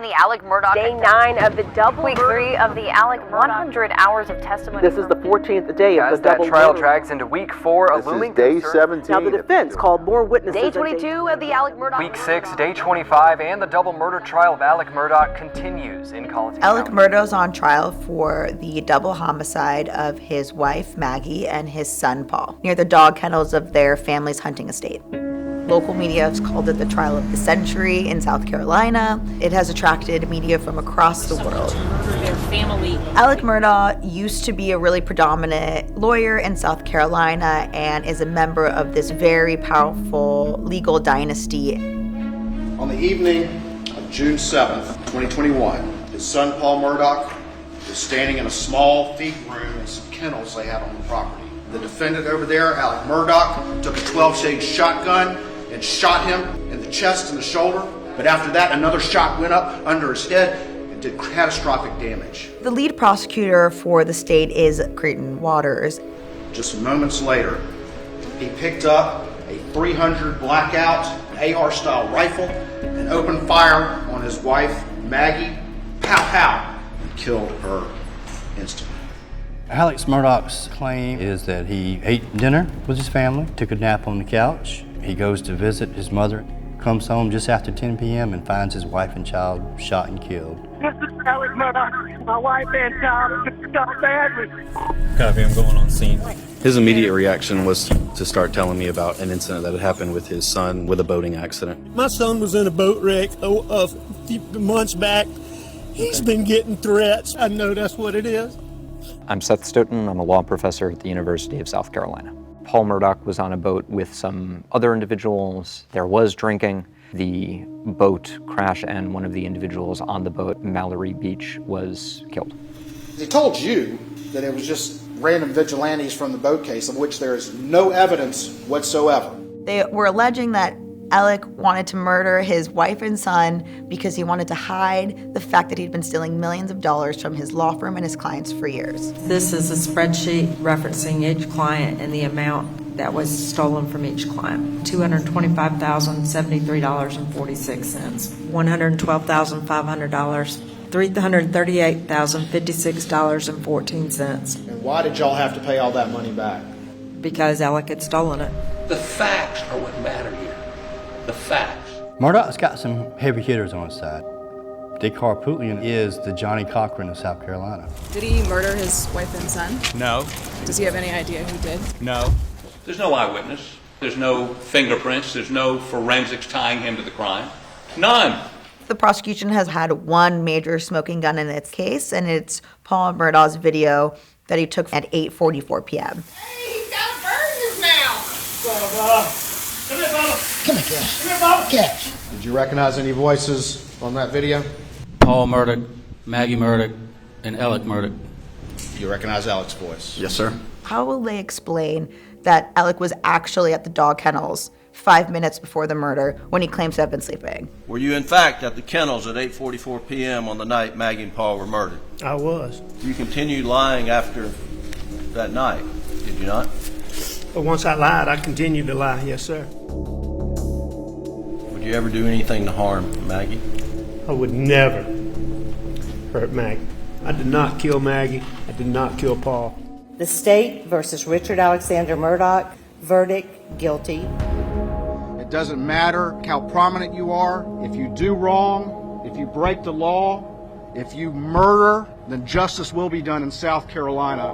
the Alec Murdaugh. Day 9 of the double Week 3 of the Alec 100 hours of testimony. This is the 14th day of the double that trial murder. drags into week 4, a looming Day 17. Now the defense called more witnesses. Day 22 of the Alec Murdaugh. Week 6, day 25, and the double murder trial of Alec Murdaugh continues in Colleton Alec County. Murdaugh's on trial for the double homicide of his wife, Maggie, and his son, Paul, near the dog kennels of their family's hunting estate. Local media has called it the trial of the century in South Carolina. It has attracted media from across the world. Their family. Alec Murdaugh used to be a really predominant lawyer in South Carolina and is a member of this very powerful legal dynasty. On the evening of June 7th, 2021, his son Paul Murdaugh was standing in a small feed room in some kennels they had on the property. The defendant over there, Alec Murdaugh, took a 12-shade shotgun and shot him in the chest and the shoulder. But after that, another shot went up under his head and did catastrophic damage. The lead prosecutor for the state is Creighton Waters. Just moments later, he picked up a .300 Blackout AR-style rifle and opened fire on his wife, Maggie. Pow, pow, and killed her instantly. Alex Murdaugh's claim is that he ate dinner with his family, took a nap on the couch. He goes to visit his mother, comes home just after 10 p.m. and finds his wife and child shot and killed. This is Alex Murdaugh. My wife and child are shot badly. Copy, I'm going on scene. His immediate reaction was to start telling me about an incident that had happened with his son with a boating accident. My son was in a boat wreck a few months back. He's been getting threats. I know that's what it is. I'm Seth Stoughton. I'm a law professor at the University of South Carolina. Paul Murdaugh was on a boat with some other individuals. There was drinking. The boat crashed and one of the individuals on the boat, Mallory Beach, was killed. He told you that it was just random vigilantes from the boat case of which there is no evidence whatsoever. They were alleging that Alec wanted to murder his wife and son because he wanted to hide the fact that he'd been stealing millions of dollars from his law firm and his clients for years. This is a spreadsheet referencing each client and the amount that was stolen from each client. $225,073.46, $112,500, $338,056.14. And why did y'all have to pay all that money back? Because Alec had stolen it. The facts are what matter here. The facts. Murdaugh's got some heavy hitters on his side. Dick Harpootlian is the Johnny Cochran of South Carolina. Did he murder his wife and son? No. Does he have any idea who did? No. There's no eyewitness. There's no fingerprints. There's no forensics tying him to the crime. None. The prosecution has had one major smoking gun in its case, and it's Paul Murdaugh's video that he took at 8:44 p.m. Hey, he's got a bird in his mouth. Come here, Bubba. Come here, Cash. Come here, Bubba. Cash. Did you recognize any voices on that video? Paul Murdaugh, Maggie Murdaugh, and Alec Murdaugh. You recognize Alec's voice? Yes, sir. How will they explain that Alec was actually at the dog kennels 5 minutes before the murder when he claims to have been sleeping? Were you, in fact, at the kennels at 8:44 p.m. on the night Maggie and Paul were murdered? I was. You continued lying after that night, did you not? But once I lied, I continued to lie. Yes, sir. Would you ever do anything to harm Maggie? I would never hurt Maggie. I did not kill Maggie. I did not kill Paul. The State versus Richard Alexander Murdaugh. Verdict, guilty. It doesn't matter how prominent you are. If you do wrong, if you break the law, if you murder, then justice will be done in South Carolina.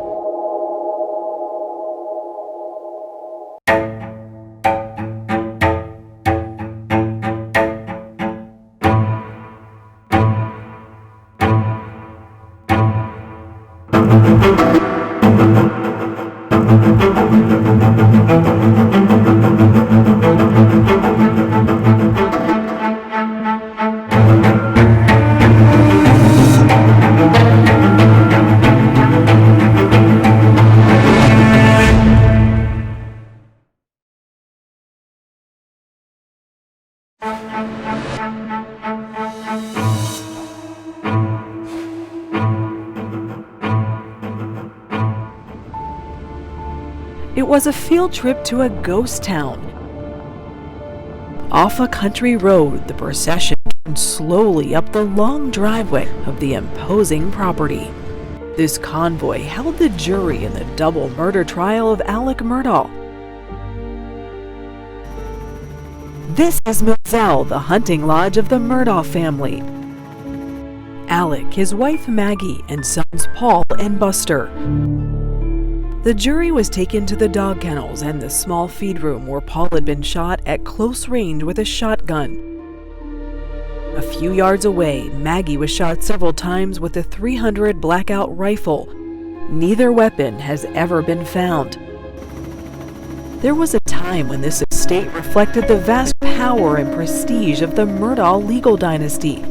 It was a field trip to a ghost town. Off a country road, the procession slowly up the long driveway of the imposing property. This convoy held the jury in the double murder trial of Alec Murdaugh. This is Moselle, the hunting lodge of the Murdaugh family. Alec, his wife Maggie, and sons Paul and Buster. The jury was taken to the dog kennels and the small feed room where Paul had been shot at close range with a shotgun. A few yards away, Maggie was shot several times with a .300 blackout rifle. Neither weapon has ever been found. There was a time when this estate reflected the vast power and prestige of the Murdaugh legal dynasty.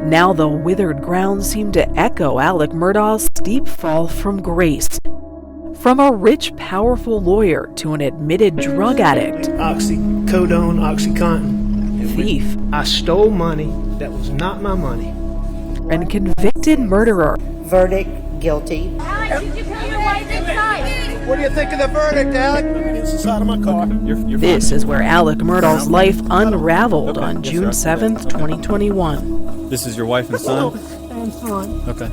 Now the withered grounds seem to echo Alec Murdaugh's steep fall from grace. From a rich, powerful lawyer to an admitted drug addict, Oxycodone, Oxycontin, thief, I stole money that was not my money, and convicted murderer. Verdict, guilty. What do you think of the verdict, Alec? It's inside of my car. This is where Alec Murdaugh's life unraveled on June 7th, 2021. This is your wife and son? And son. Okay.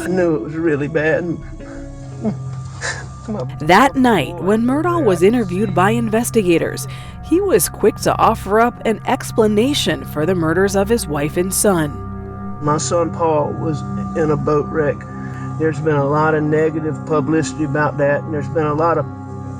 I knew it was really bad. That night, when Murdaugh was interviewed by investigators, he was quick to offer up an explanation for the murders of his wife and son. My son Paul was in a boat wreck. There's been a lot of negative publicity about that, and there's been a lot of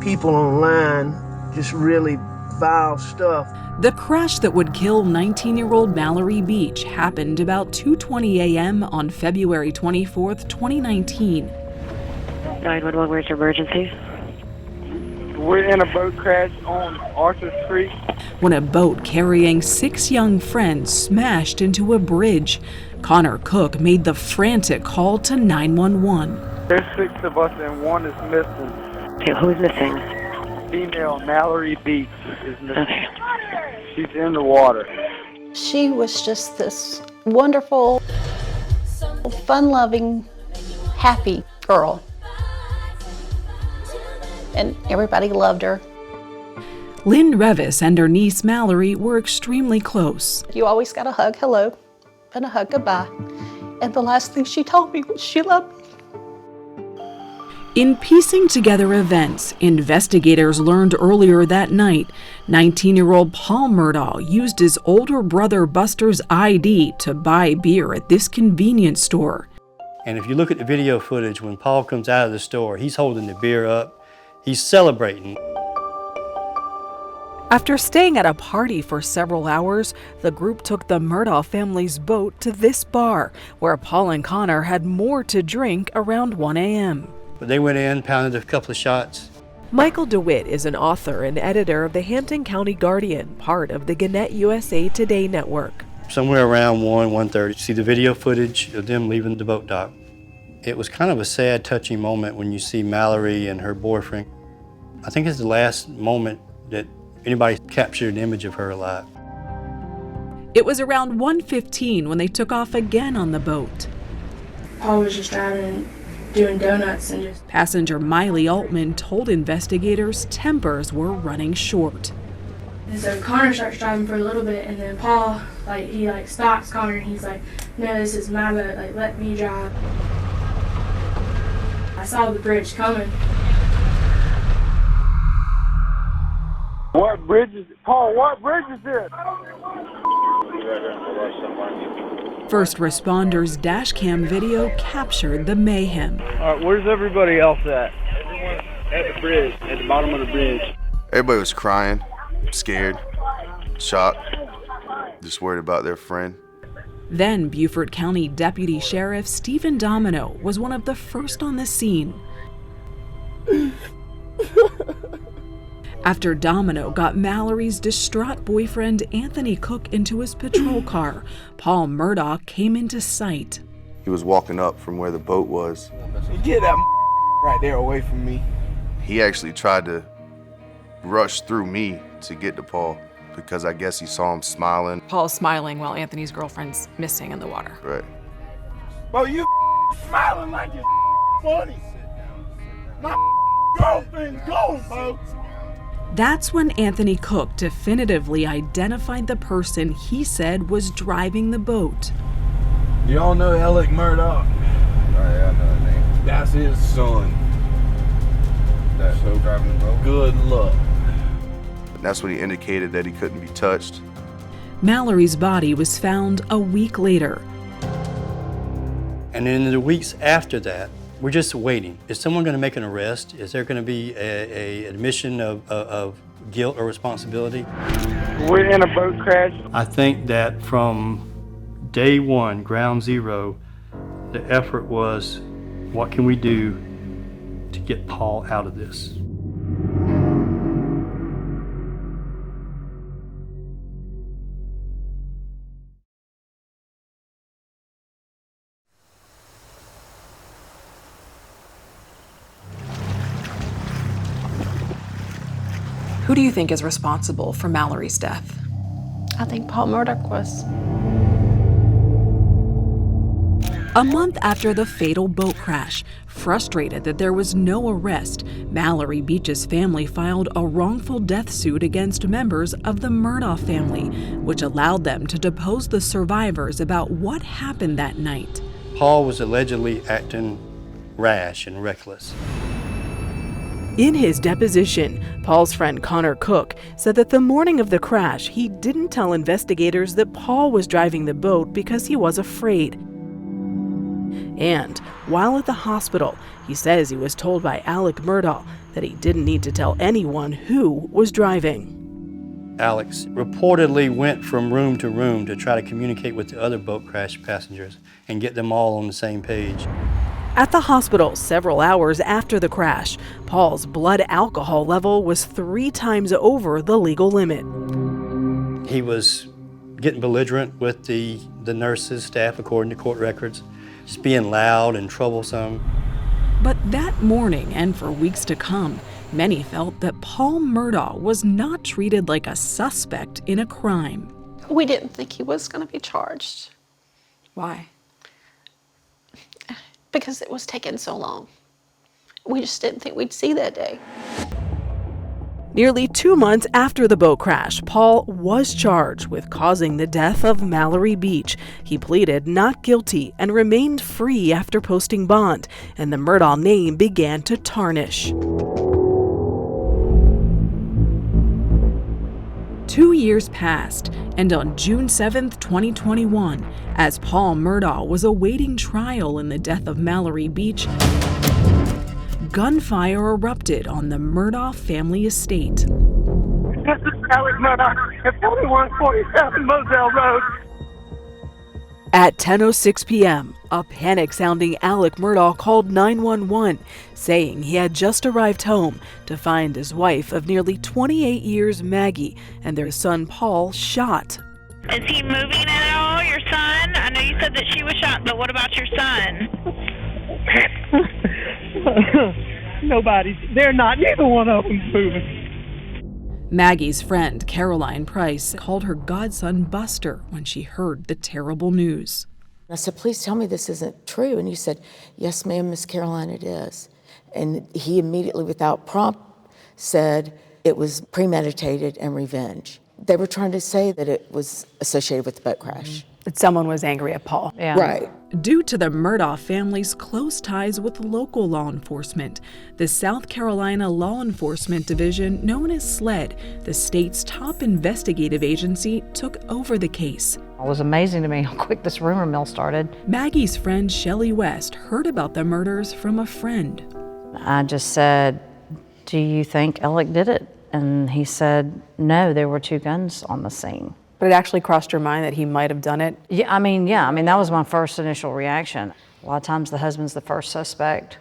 people online just really vile stuff. The crash that would kill 19-year-old Mallory Beach happened about 2:20 a.m. on February 24th, 2019. 911, where's your emergency? We're in a boat crash on Arthur Street. When a boat carrying 6 young friends smashed into a bridge, Connor Cook made the frantic call to 911. There's 6 of us and one is missing. Okay, who's missing? Female Mallory Beach is missing. Okay. She's in the water. She was just this wonderful, fun-loving, happy girl. And everybody loved her. Lynn Revis and her niece Mallory were extremely close. You always got a hug hello and a hug goodbye. And the last thing she told me was she loved me. In piecing together events, investigators learned earlier that night, 19-year-old Paul Murdaugh used his older brother Buster's ID to buy beer at this convenience store. And if you look at the video footage, when Paul comes out of the store, he's holding the beer up, he's celebrating. After staying at a party for several hours, the group took the Murdaugh family's boat to this bar, where Paul and Connor had more to drink around 1 a.m. But they went in, pounded a couple of shots. Michael DeWitt is an author and editor of the Hampton County Guardian, part of the Gannett USA Today network. Somewhere around 1:30, you see the video footage of them leaving the boat dock. It was kind of a sad, touching moment when you see Mallory and her boyfriend. I think it's the last moment that anybody captured an image of her alive. It was around 1:15 when they took off again on the boat. Paul was just driving and doing donuts and just... Passenger Miley Altman told investigators tempers were running short. And so Connor starts driving for a little bit, and then Paul, he stops Connor, and he's like, "No, this is my boat, let me drive." I saw the bridge coming. What bridge is it? Paul, what bridge is this? First responders' dash cam video captured the mayhem. All right, where's everybody else at? Everyone's at the bridge, at the bottom of the bridge. Everybody was crying, scared, shocked, just worried about their friend. Then Beaufort County Deputy Sheriff Stephen Domino was one of the first on the scene. After Domino got Mallory's distraught boyfriend Anthony Cook into his patrol car, Paul Murdaugh came into sight. He was walking up from where the boat was. Get that right there away from me. He actually tried to rush through me to get to Paul because I guess he saw him smiling. Paul's smiling while Anthony's girlfriend's missing in the water. Right. Bro, you smiling like you're funny. My girlfriend's gone, folks. That's when Anthony Cook definitively identified the person he said was driving the boat. Y'all know Alec Murdaugh? Oh, yeah, I know that name. That's his son. That's so driving the boat. Good luck. That's when he indicated that he couldn't be touched. Mallory's body was found a week later. And in the weeks after that, we're just waiting. Is someone going to make an arrest? Is there going to be a admission of guilt or responsibility? We're in a boat crash. I think that from day one, ground zero, the effort was, what can we do to get Paul out of this? Who do you think is responsible for Mallory's death? I think Paul Murdaugh was. A month after the fatal boat crash, frustrated that there was no arrest, Mallory Beach's family filed a wrongful death suit against members of the Murdaugh family, which allowed them to depose the survivors about what happened that night. Paul was allegedly acting rash and reckless. In his deposition, Paul's friend Connor Cook said that the morning of the crash, he didn't tell investigators that Paul was driving the boat because he was afraid. And while at the hospital, he says he was told by Alec Murdaugh that he didn't need to tell anyone who was driving. Alex reportedly went from room to room to try to communicate with the other boat crash passengers and get them all on the same page. At the hospital, several hours after the crash, Paul's blood alcohol level was 3 times over the legal limit. He was getting belligerent with the nurses, staff, according to court records, just being loud and troublesome. But that morning and for weeks to come, many felt that Paul Murdaugh was not treated like a suspect in a crime. We didn't think he was going to be charged. Why? Because it was taking so long. We just didn't think we'd see that day. Nearly 2 months after the boat crash, Paul was charged with causing the death of Mallory Beach. He pleaded not guilty and remained free after posting bond, and the Murdaugh name began to tarnish. 2 years passed, and on June 7th, 2021, as Paul Murdaugh was awaiting trial in the death of Mallory Beach, gunfire erupted on the Murdaugh family estate. This is Alec Murdaugh at 4147 Moselle Road. At 10:06 p.m., a panic-sounding Alec Murdaugh called 911, saying he had just arrived home to find his wife of nearly 28 years, Maggie, and their son, Paul, shot. Is he moving at all, your son? I know you said that she was shot, but what about your son? They're not, neither one of them's moving. Maggie's friend, Caroline Price, called her godson Buster when she heard the terrible news. I said, please tell me this isn't true. And he said, yes, ma'am, Miss Caroline, it is. And he immediately, without prompt, said it was premeditated and revenge. They were trying to say that it was associated with the boat crash. That someone was angry at Paul. Yeah. Right. Due to the Murdaugh family's close ties with local law enforcement, the South Carolina Law Enforcement Division, known as SLED, the state's top investigative agency, took over the case. It was amazing to me how quick this rumor mill started. Maggie's friend Shelley West heard about the murders from a friend. I just said, do you think Alec did it? And he said, no, there were 2 guns on the scene. But it actually crossed your mind that he might have done it? Yeah, I mean, that was my first initial reaction. A lot of times the husband's the first suspect.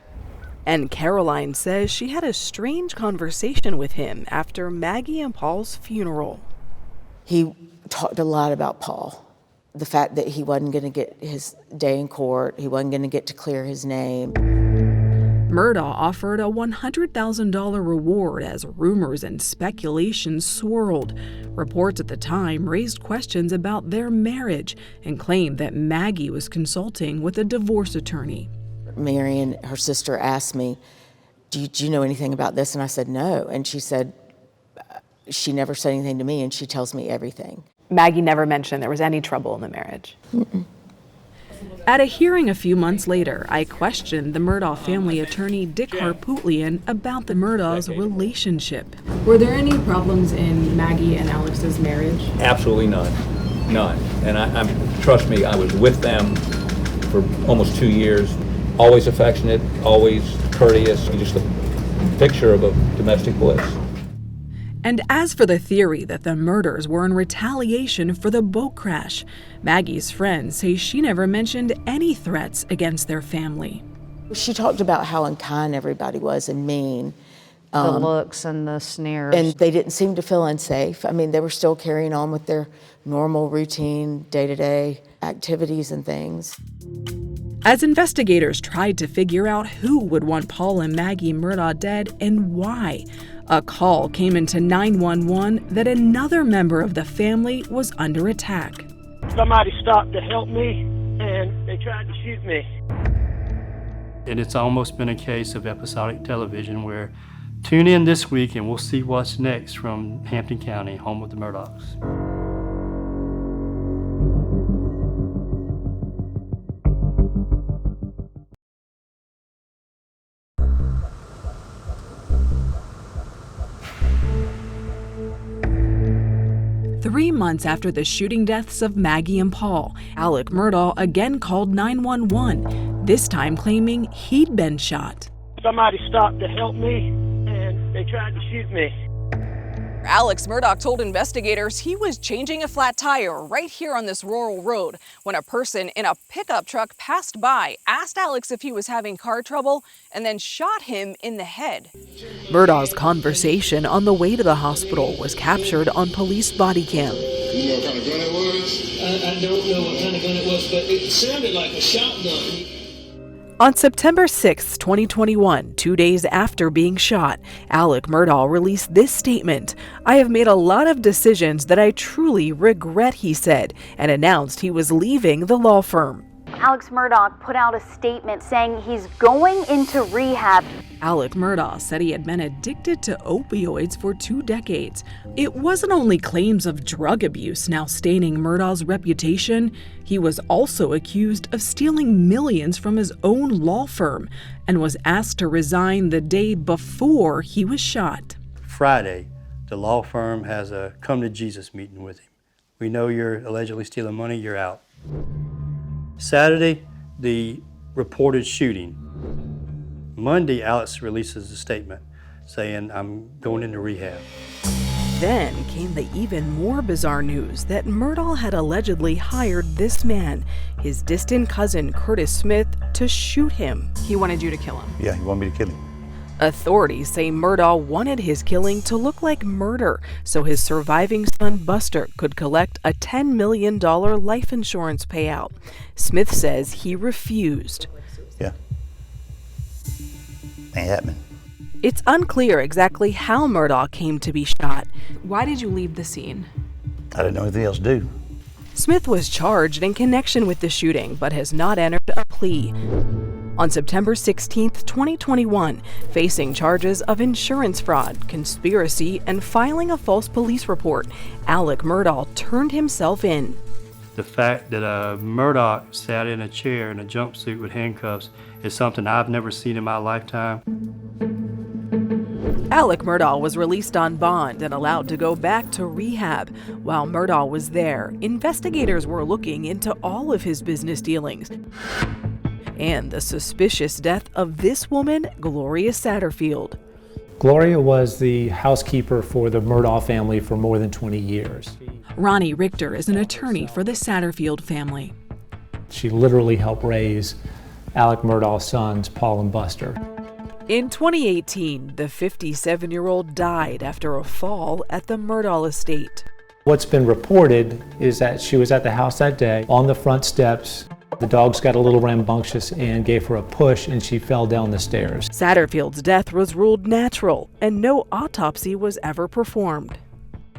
And Caroline says she had a strange conversation with him after Maggie and Paul's funeral. He talked a lot about Paul. The fact that he wasn't going to get his day in court, he wasn't going to get to clear his name. Murdaugh offered a $100,000 reward as rumors and speculation swirled. Reports at the time raised questions about their marriage and claimed that Maggie was consulting with a divorce attorney. Marion, her sister, asked me, do you know anything about this? And I said, no. And she said, She never said anything to me, and she tells me everything. Maggie never mentioned there was any trouble in the marriage. Mm-mm. At a hearing a few months later, I questioned the Murdaugh family attorney Dick Harpootlian about the Murdaugh's relationship. Were there any problems in Maggie and Alex's marriage? Absolutely none. None. And I'm trust me, I was with them for almost 2 years. Always affectionate, always courteous, just a picture of a domestic bliss. And as for the theory that the murders were in retaliation for the boat crash, Maggie's friends say she never mentioned any threats against their family. She talked about how unkind everybody was and mean. The looks and the sneers. And they didn't seem to feel unsafe. I mean, they were still carrying on with their normal routine, day-to-day activities and things. As investigators tried to figure out who would want Paul and Maggie Murdaugh dead and why, a call came into 911 that another member of the family was under attack. Somebody stopped to help me, and they tried to shoot me. And it's almost been a case of episodic television where tune in this week and we'll see what's next from Hampton County, home of the Murdaughs. Three months after the shooting deaths of Maggie and Paul, Alec Murdaugh again called 911, this time claiming he'd been shot. Somebody stopped to help me, and they tried to shoot me. Alex Murdaugh told investigators he was changing a flat tire right here on this rural road when a person in a pickup truck passed by, asked Alex if he was having car trouble, and then shot him in the head. Murdaugh's conversation on the way to the hospital was captured on police body cam. You know what kind of gun it was? I don't know what kind of gun it was, but it sounded like a shotgun. On September 6, 2021, 2 days after being shot, Alec Murdaugh released this statement. "I have made a lot of decisions that I truly regret," he said, and announced he was leaving the law firm. Alex Murdaugh put out a statement saying he's going into rehab. Alec Murdaugh said he had been addicted to opioids for 2 decades. It wasn't only claims of drug abuse now staining Murdaugh's reputation. He was also accused of stealing millions from his own law firm and was asked to resign the day before he was shot. Friday, the law firm has a come to Jesus meeting with him. We know you're allegedly stealing money, you're out. Saturday, the reported shooting. Monday, Alex releases a statement saying, "I'm going into rehab." Then came the even more bizarre news that Murdaugh had allegedly hired this man, his distant cousin Curtis Smith, to shoot him. He wanted you to kill him. Yeah, he wanted me to kill him. Authorities say Murdaugh wanted his killing to look like murder so his surviving son Buster could collect a $10 million life insurance payout. Smith says he refused. Yeah. Ain't happening. It's unclear exactly how Murdaugh came to be shot. Why did you leave the scene? I didn't know anything else to do. Smith was charged in connection with the shooting but has not entered a plea. On September 16, 2021, facing charges of insurance fraud, conspiracy, and filing a false police report, Alec Murdaugh turned himself in. The fact that Murdaugh sat in a chair in a jumpsuit with handcuffs is something I've never seen in my lifetime. Alec Murdaugh was released on bond and allowed to go back to rehab. While Murdaugh was there, investigators were looking into all of his business dealings and the suspicious death of this woman, Gloria Satterfield. Gloria was the housekeeper for the Murdaugh family for more than 20 years. Ronnie Richter is an attorney for the Satterfield family. She literally helped raise Alec Murdaugh's sons, Paul and Buster. In 2018, the 57-year-old died after a fall at the Murdaugh estate. What's been reported is that she was at the house that day on the front steps. The dogs got a little rambunctious and gave her a push, and she fell down the stairs. Satterfield's death was ruled natural, and no autopsy was ever performed.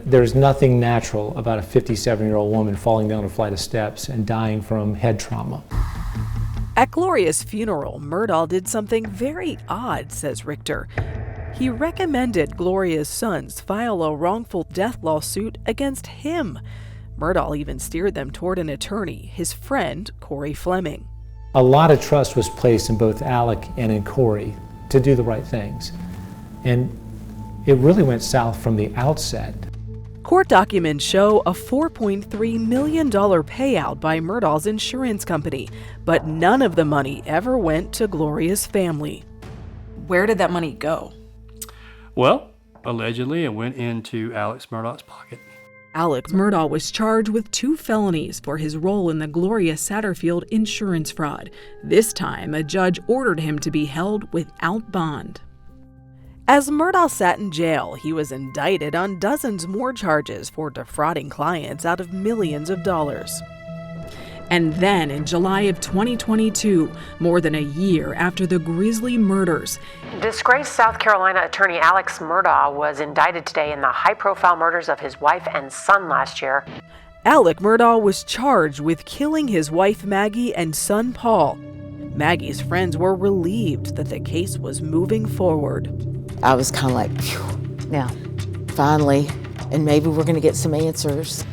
There's nothing natural about a 57-year-old woman falling down a flight of steps and dying from head trauma. At Gloria's funeral, Murdaugh did something very odd, says Richter. He recommended Gloria's sons file a wrongful death lawsuit against him. Murdaugh even steered them toward an attorney, his friend, Corey Fleming. A lot of trust was placed in both Alec and in Corey to do the right things. And it really went south from the outset. Court documents show a $4.3 million payout by Murdaugh's insurance company, but none of the money ever went to Gloria's family. Where did that money go? Well, allegedly it went into Alex Murdaugh's pocket. Alex Murdaugh was charged with 2 felonies for his role in the Gloria Satterfield insurance fraud. This time, a judge ordered him to be held without bond. As Murdaugh sat in jail, he was indicted on dozens more charges for defrauding clients out of millions of dollars. And then in July of 2022, more than a year after the grisly murders, Disgraced South Carolina attorney Alex Murdaugh was indicted today in the high-profile murders of his wife and son last year. Alec Murdaugh was charged with killing his wife Maggie and son Paul. Maggie's friends were relieved that the case was moving forward. I was kind of like, phew, yeah, finally, and maybe we're going to get some answers.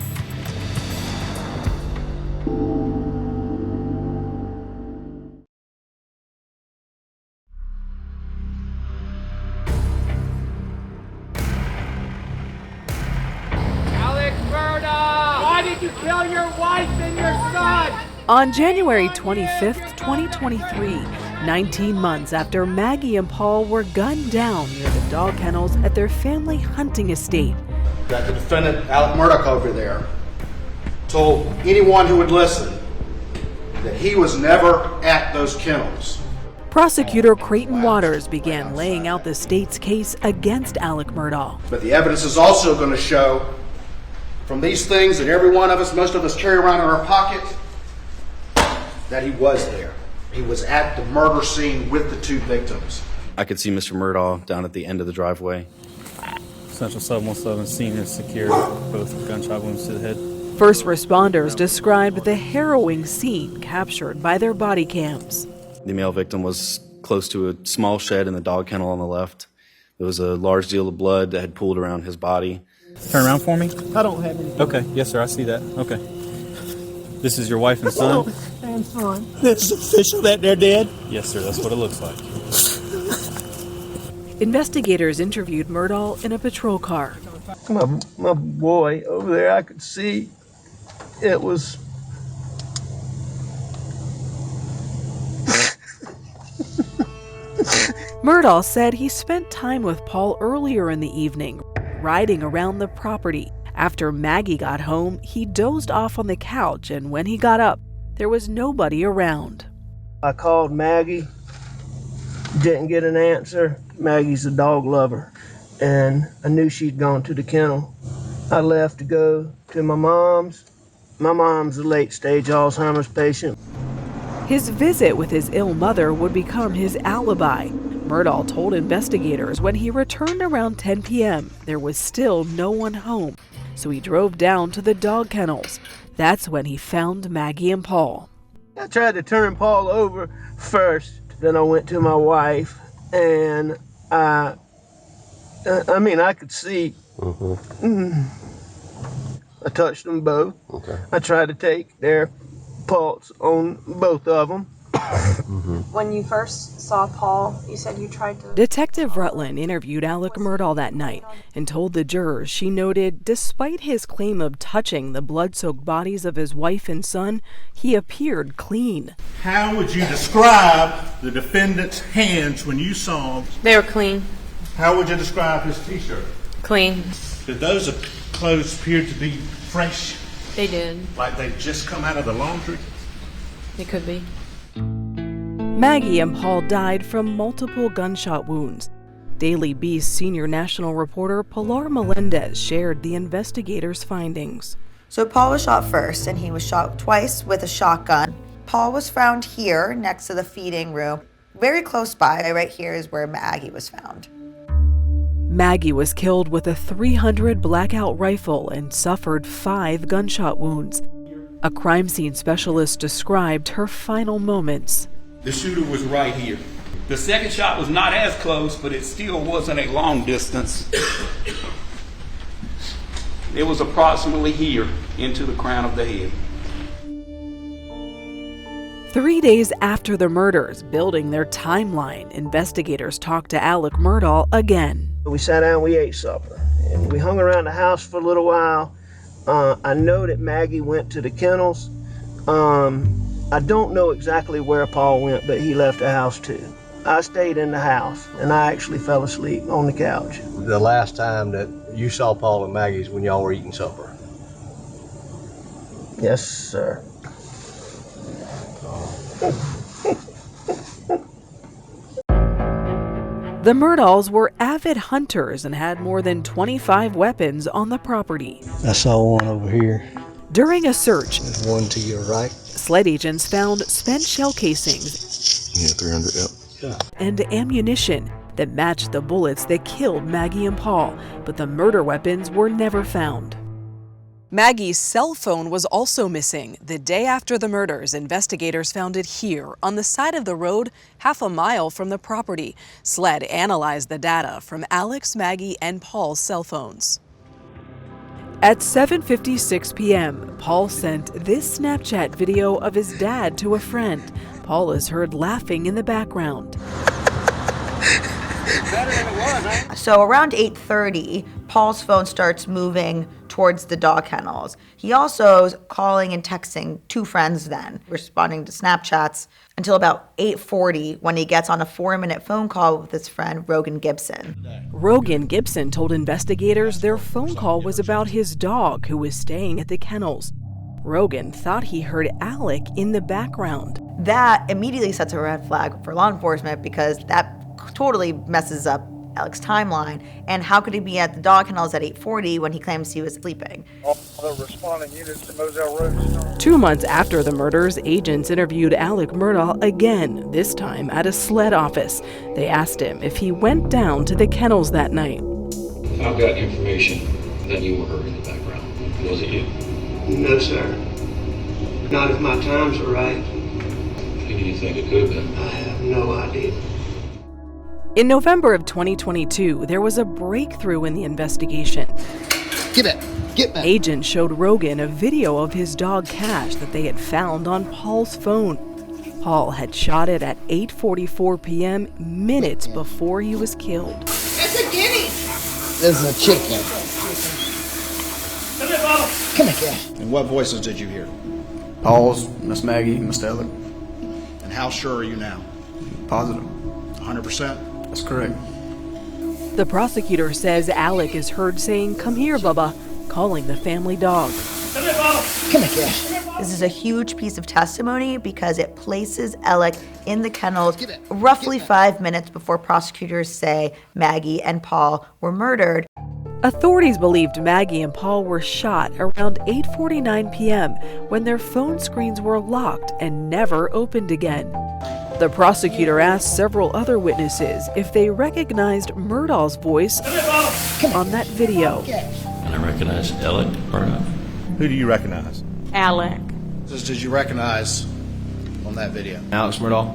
Kill your wife and your son! On January 25th, 2023, 19 months after Maggie and Paul were gunned down near the dog kennels at their family hunting estate. That the defendant, Alec Murdaugh over there, told anyone who would listen that he was never at those kennels. Prosecutor Creighton Waters began laying out the state's case against Alec Murdaugh. But the evidence is also going to show from these things that every one of us, most of us carry around in our pocket, that he was there. He was at the murder scene with the 2 victims. I could see Mr. Murdaugh down at the end of the driveway. Central 717 scene is secured, both gunshot wounds to the head. First responders described the harrowing scene captured by their body cams. The male victim was close to a small shed in the dog kennel on the left. There was a large deal of blood that had pooled around his body. Turn around for me. I don't have any. Okay, yes sir, I see that. Okay. This is your wife and son? And son. This is official that they're dead? Yes sir, that's what it looks like. Investigators interviewed Murdaugh in a patrol car. My boy over there, I could see it was... Murdaugh said he spent time with Paul earlier in the evening, riding around the property. After Maggie got home, he dozed off on the couch, and when he got up, there was nobody around. I called Maggie, didn't get an answer. Maggie's a dog lover, and I knew she'd gone to the kennel. I left to go to my mom's. My mom's a late-stage Alzheimer's patient. His visit with his ill mother would become his alibi. Murdaugh told investigators when he returned around 10 p.m., there was still no one home, so he drove down to the dog kennels. That's when he found Maggie and Paul. I tried to turn Paul over first, then I went to my wife, and I could see. I touched them both. Okay. I tried to take their pulse on both of them. When you first saw Paul, you said you tried to... Detective Rutland interviewed Alec Murdaugh that night and told the jurors she noted despite his claim of touching the blood-soaked bodies of his wife and son, he appeared clean. How would you describe the defendant's hands when you saw them? They were clean. How would you describe his t-shirt? Clean. Did those clothes appear to be fresh? They did. Like they'd just come out of the laundry? They could be. Maggie and Paul died from multiple gunshot wounds. Daily Beast's senior national reporter Pilar Melendez shared the investigators' findings. So Paul was shot first, and he was shot twice with a shotgun. Paul was found here next to the feeding room. Very close by, right here is where Maggie was found. Maggie was killed with a .300 blackout rifle and suffered 5 gunshot wounds. A crime scene specialist described her final moments. The shooter was right here. The second shot was not as close, but it still wasn't a long distance. It was approximately here, into the crown of the head. 3 days after the murders, building their timeline, investigators talked to Alec Murdaugh again. We sat down, we ate supper, and we hung around the house for a little while. I know that Maggie went to the kennels. I don't know exactly where Paul went, but he left the house too. I stayed in the house, and I actually fell asleep on the couch. The last time that you saw Paul and Maggie's when y'all were eating supper? Yes, sir. The Murdaughs were avid hunters and had more than 25 weapons on the property. I saw one over here. During a search, There's one to your right. sled agents found spent shell casings Yeah, 300, yep. Yeah. and ammunition that matched the bullets that killed Maggie and Paul, but the murder weapons were never found. Maggie's cell phone was also missing. The day after the murders, investigators found it here on the side of the road, half a mile from the property. SLED analyzed the data from Alec's, Maggie, and Paul's cell phones. At 7:56 p.m., Paul sent this Snapchat video of his dad to a friend. Paul is heard laughing in the background. So around 8:30, Paul's phone starts moving towards the dog kennels. He also is calling and texting two friends then, responding to Snapchats until about 8:40 when he gets on a 4-minute phone call with his friend Rogan Gibson. Rogan Gibson told investigators their phone call was about his dog who was staying at the kennels. Rogan thought he heard Alec in the background. That immediately sets a red flag for law enforcement because that totally messes up Alec's timeline. And how could he be at the dog kennels at 8:40 when he claims he was sleeping? All the responding units to Moselle Road. 2 months after the murders, agents interviewed Alec Murdaugh again, this time at a SLED office. They asked him if he went down to the kennels that night. I've got information that you were heard in the background. Was it you? No, sir. Not if my times are right. Who do you think it could have been? I have no idea. In November of 2022, there was a breakthrough in the investigation. Get back. Get back. Agents showed Rogan a video of his dog Cash that they had found on Paul's phone. Paul had shot it at 8:44 p.m., minutes before he was killed. It's a guinea. This is a chicken. Come here, Baba. Come here, Cash. And what voices did you hear? Paul's, Miss Maggie, Miss Alec. And how sure are you now? Positive. 100%? That's correct. The prosecutor says Alec is heard saying, "Come here, Bubba," calling the family dog. Come here, Baba. Come here, Cash. This is a huge piece of testimony because it places Alec in the kennels roughly 5 minutes before prosecutors say Maggie and Paul were murdered. Authorities believed Maggie and Paul were shot around 8:49 p.m. when their phone screens were locked and never opened again. The prosecutor asked several other witnesses if they recognized Murdaugh's voice on that video. And I recognize Alec Murdaugh. Who do you recognize? Alec. Did you recognize on that video? Alex Murdaugh.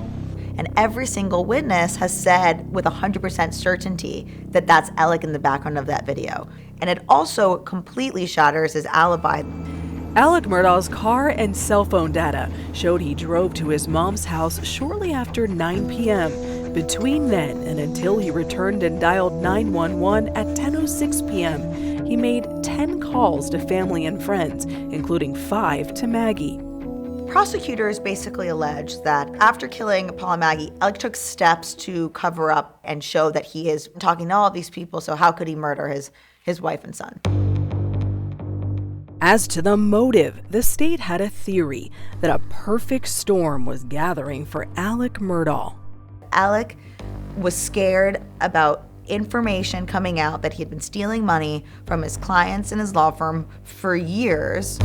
And every single witness has said with 100% certainty that that's Alec in the background of that video. And it also completely shatters his alibi. Alec Murdaugh's car and cell phone data showed he drove to his mom's house shortly after 9 p.m. Between then and until he returned and dialed 911 at 10:06 p.m., he made 10 calls to family and friends, including 5 to Maggie. Prosecutors basically allege that after killing Paul and Maggie, Alec took steps to cover up and show that he is talking to all of these people, so how could he murder his wife and son? As to the motive, the state had a theory that a perfect storm was gathering for Alec Murdaugh. Alec was scared about information coming out that he had been stealing money from his clients and his law firm for years.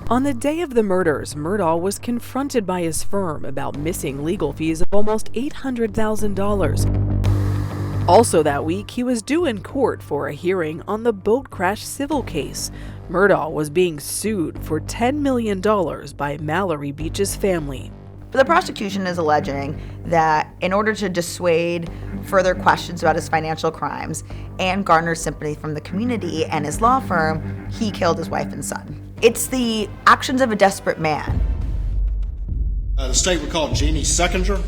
On the day of the murders, Murdaugh was confronted by his firm about missing legal fees of almost $800,000. Also that week, he was due in court for a hearing on the boat crash civil case. Murdaugh was being sued for $10 million by Mallory Beach's family. But The prosecution is alleging that in order to dissuade further questions about his financial crimes and garner sympathy from the community and his law firm, he killed his wife and son. It's the actions of a desperate man. The state would call Jeannie Seconder.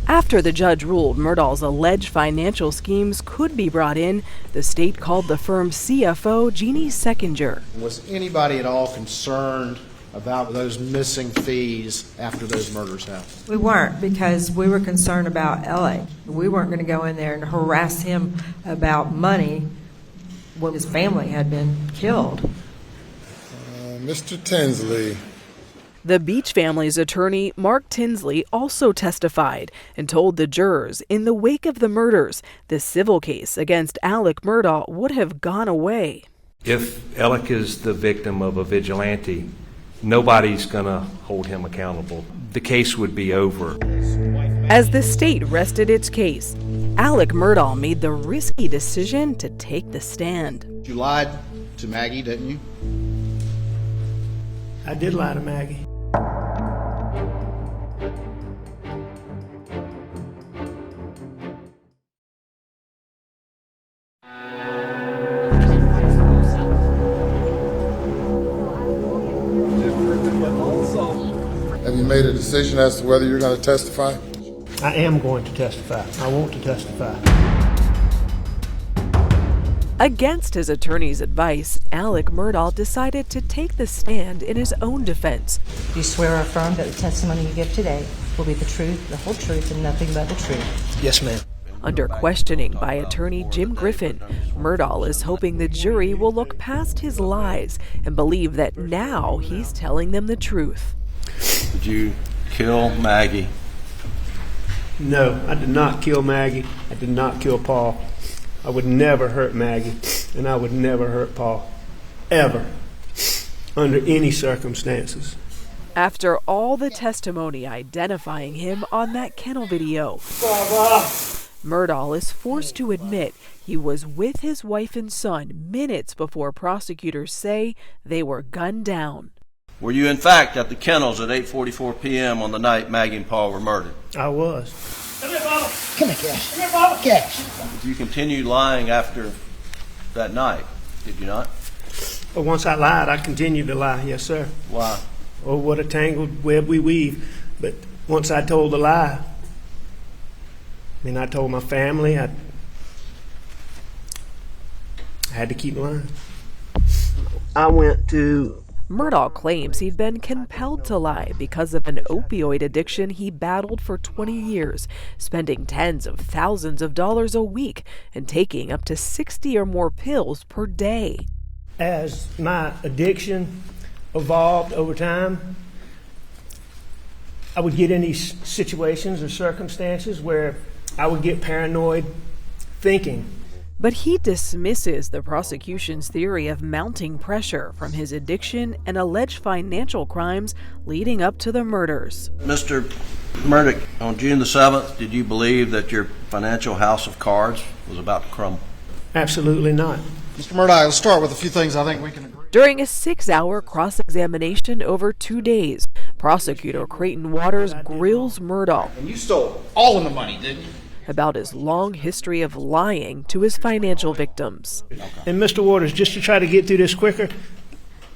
After the judge ruled Murdaugh's alleged financial schemes could be brought in, the state called the firm's CFO Jeannie Seconder. Was anybody at all concerned about those missing fees after those murders happened? We weren't, because we were concerned about Alec. We weren't going to go in there and harass him about money when his family had been killed. Mr. Tinsley. The Beach family's attorney, Mark Tinsley, also testified and told the jurors in the wake of the murders, the civil case against Alec Murdaugh would have gone away. If Alec is the victim of a vigilante, nobody's going to hold him accountable. The case would be over. As the state rested its case, Alec Murdaugh made the risky decision to take the stand. You lied to Maggie, didn't you? I did lie to Maggie. Have you made a decision as to whether you're going to testify? I am going to testify. I want to testify. Against his attorney's advice, Alec Murdaugh decided to take the stand in his own defense. Do you swear or affirm that the testimony you give today will be the truth, the whole truth, and nothing but the truth? Yes, ma'am. Under questioning by attorney Jim Griffin, Murdaugh is hoping the jury will look past his lies and believe that now he's telling them the truth. Did you kill Maggie? No, I did not kill Maggie. I did not kill Paul. I would never hurt Maggie, and I would never hurt Paul. Ever. Under any circumstances. After all the testimony identifying him on that kennel video, Murdaugh is forced to admit he was with his wife and son minutes before prosecutors say they were gunned down. Were you in fact at the kennels at 8:44 p.m. on the night Maggie and Paul were murdered? I was. Come here, Baba. Come here, Cash. Come here, Baba. Cash. Did you continue lying after that night? Did you not? But once I lied, I continued to lie. Yes, sir. Why? Oh, what a tangled web we weave. But once I told the lie, I told my family, I had to keep lying. I went to... Murdaugh claims he'd been compelled to lie because of an opioid addiction he battled for 20 years, spending tens of thousands of dollars a week and taking up to 60 or more pills per day. As my addiction evolved over time, I would get in these situations or circumstances where I would get paranoid thinking. But he dismisses the prosecution's theory of mounting pressure from his addiction and alleged financial crimes leading up to the murders. Mr. Murdaugh, on June the 7th, did you believe that your financial house of cards was about to crumble? Absolutely not. Mr. Murdaugh, let's start with a few things I think we can agree. During a 6-hour cross-examination over 2 days, prosecutor Creighton Waters grills Murdaugh. And you stole all of the money, didn't you? About his long history of lying to his financial victims. And Mr. Waters, just to try to get through this quicker,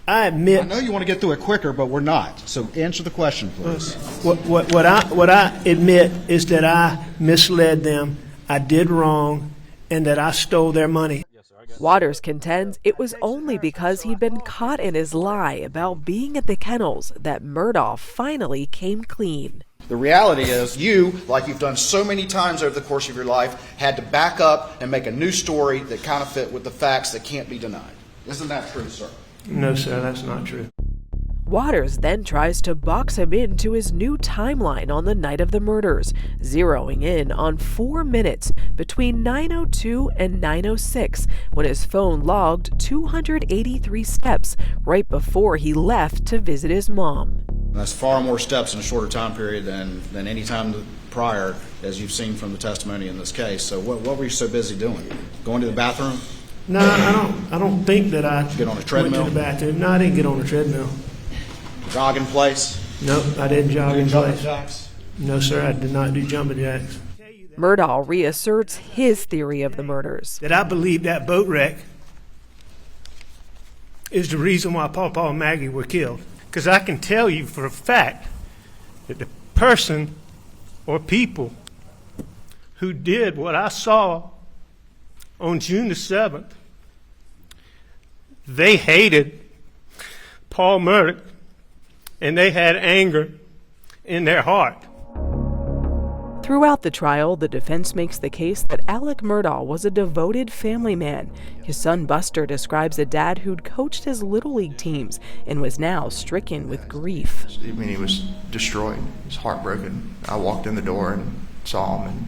I admit... I know you want to get through it quicker, but we're not. So answer the question, please. What I admit is that I misled them, I did wrong, and that I stole their money. Waters contends it was only because he'd been caught in his lie about being at the kennels that Murdaugh finally came clean. The reality is you, like you've done so many times over the course of your life, had to back up and make a new story that kind of fit with the facts that can't be denied. Isn't that true, sir? No, sir, that's not true. Waters then tries to box him into his new timeline on the night of the murders, zeroing in on 4 minutes between 9:02 and 9:06 when his phone logged 283 steps right before he left to visit his mom. That's far more steps in a shorter time period than any time prior, as you've seen from the testimony in this case. So what were you so busy doing? Going to the bathroom? No, I don't think that I get on a treadmill? Went to the bathroom. No, I didn't get on a treadmill. Jogging place? Nope, I didn't jog in place. Jacks? No, sir, I did not do jumping jacks. Murdaugh reasserts his theory of the murders. That I believe that boat wreck is the reason why Paul and Maggie were killed. Because I can tell you for a fact that the person or people who did what I saw on June the 7th, they hated Paul Murdaugh and they had anger in their heart. Throughout the trial, the defense makes the case that Alec Murdaugh was a devoted family man. His son Buster describes a dad who'd coached his Little League teams and was now stricken with grief. I mean, he was destroyed. He was heartbroken. I walked in the door and saw him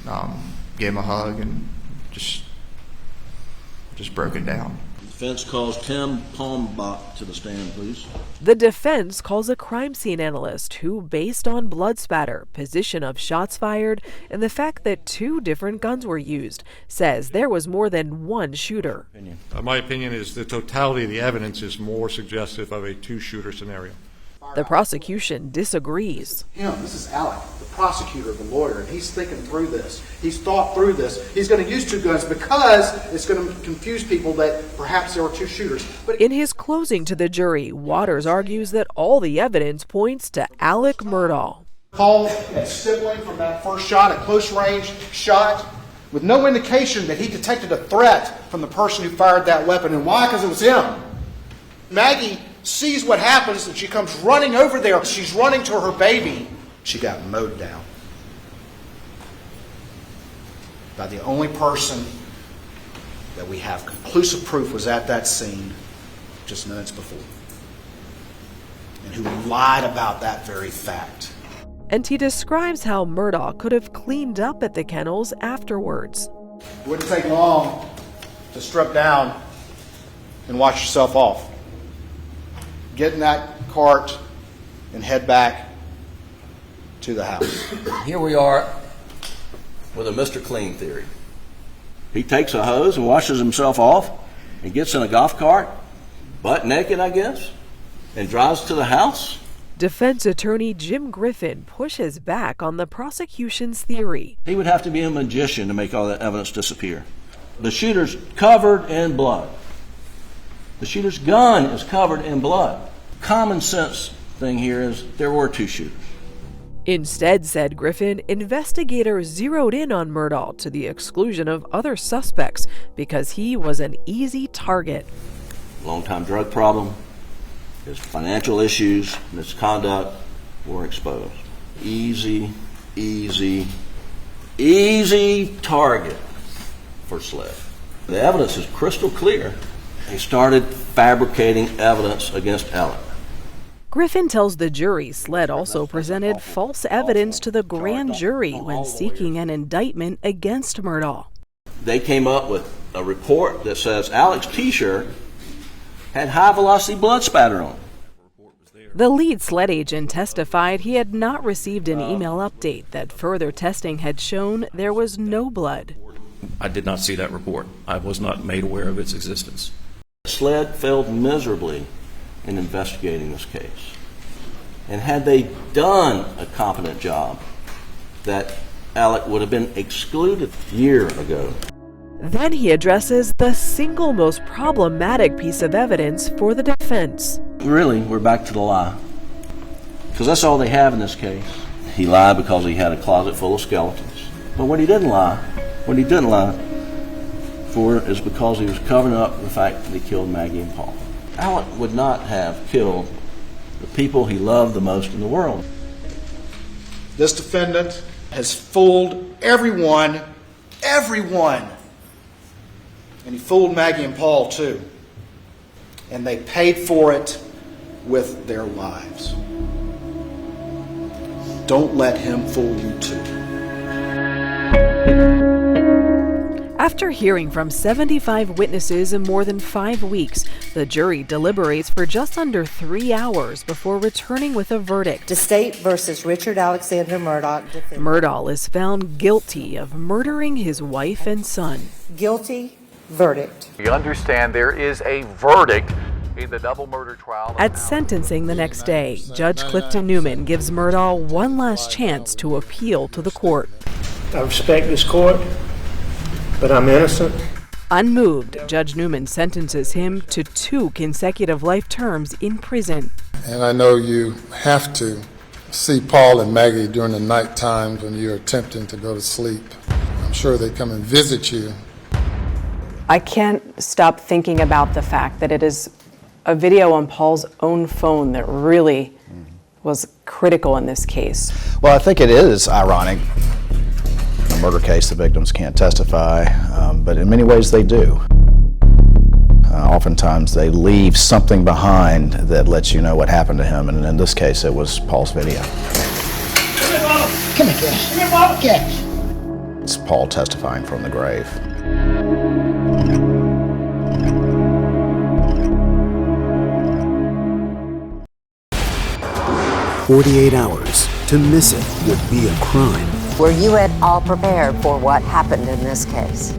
and gave him a hug and just broken down. Defense calls Tim Palmbach to the stand, please. The defense calls a crime scene analyst who, based on blood spatter, position of shots fired, and the fact that 2 different guns were used, says there was more than one shooter. My opinion is the totality of the evidence is more suggestive of a 2-shooter scenario. The prosecution disagrees. This is Alec, the prosecutor, the lawyer, and he's thinking through this. He's thought through this. He's going to use 2 guns because it's going to confuse people that perhaps there were 2 shooters. But in his closing to the jury, Waters argues that all the evidence points to Alec Murdaugh. Paul and sibling from that first shot, a close range shot, with no indication that he detected a threat from the person who fired that weapon. And why? Because it was him. Maggie sees what happens and she comes running over there. She's running to her baby. She got mowed down by the only person that we have conclusive proof was at that scene just minutes before, and who lied about that very fact. And he describes how Murdaugh could have cleaned up at the kennels afterwards. It wouldn't take long to strip down and wash yourself off. Get in that cart and head back to the house. Here we are with a Mr. Clean theory. He takes a hose and washes himself off and gets in a golf cart, butt naked, I guess, and drives to the house. Defense attorney Jim Griffin pushes back on the prosecution's theory. He would have to be a magician to make all that evidence disappear. The shooter's covered in blood. The shooter's gun is covered in blood. Common sense thing here is there were 2 shooters. Instead, said Griffin, investigators zeroed in on Murdaugh to the exclusion of other suspects because he was an easy target. Long-time drug problem, his financial issues, misconduct were exposed. Easy target for Sled. The evidence is crystal clear. He started fabricating evidence against Alec. Griffin tells the jury Sled also presented false evidence to the grand jury when seeking an indictment against Murdaugh. They came up with a report that says Alec's T-shirt had high-velocity blood spatter on it. The lead Sled agent testified he had not received an email update that further testing had shown there was no blood. I did not see that report. I was not made aware of its existence. Sled failed miserably in investigating this case. And had they done a competent job, that Alec would have been excluded a year ago. Then he addresses the single most problematic piece of evidence for the defense. Really, we're back to the lie. Because that's all they have in this case. He lied because he had a closet full of skeletons. But what he didn't lie for is because he was covering up the fact that he killed Maggie and Paul. Alec would not have killed the people he loved the most in the world. This defendant has fooled everyone. And he fooled Maggie and Paul too. And they paid for it with their lives. Don't let him fool you too. After hearing from 75 witnesses in more than 5 weeks, the jury deliberates for just under 3 hours before returning with a verdict. The state versus Richard Alexander Murdaugh. Murdaugh is found guilty of murdering his wife and son. Guilty. Verdict. You understand there is a verdict in the double murder trial. At sentencing the next day, Judge Clifton Newman gives Murdaugh one last chance to appeal to the court. I respect this court, but I'm innocent. Unmoved, Judge Newman sentences him to 2 consecutive life terms in prison. And I know you have to see Paul and Maggie during the night times when you're attempting to go to sleep. I'm sure they come and visit you. I can't stop thinking about the fact that it is a video on Paul's own phone that really was critical in this case. Well, I think it is ironic. In a murder case, the victims can't testify, but in many ways they do. Oftentimes they leave something behind that lets you know what happened to him, and in this case it was Paul's video. Come here, Cash. Come here, Bob. Cash. It's Paul testifying from the grave. 48 hours to miss it would be a crime. Were you at all prepared for what happened in this case?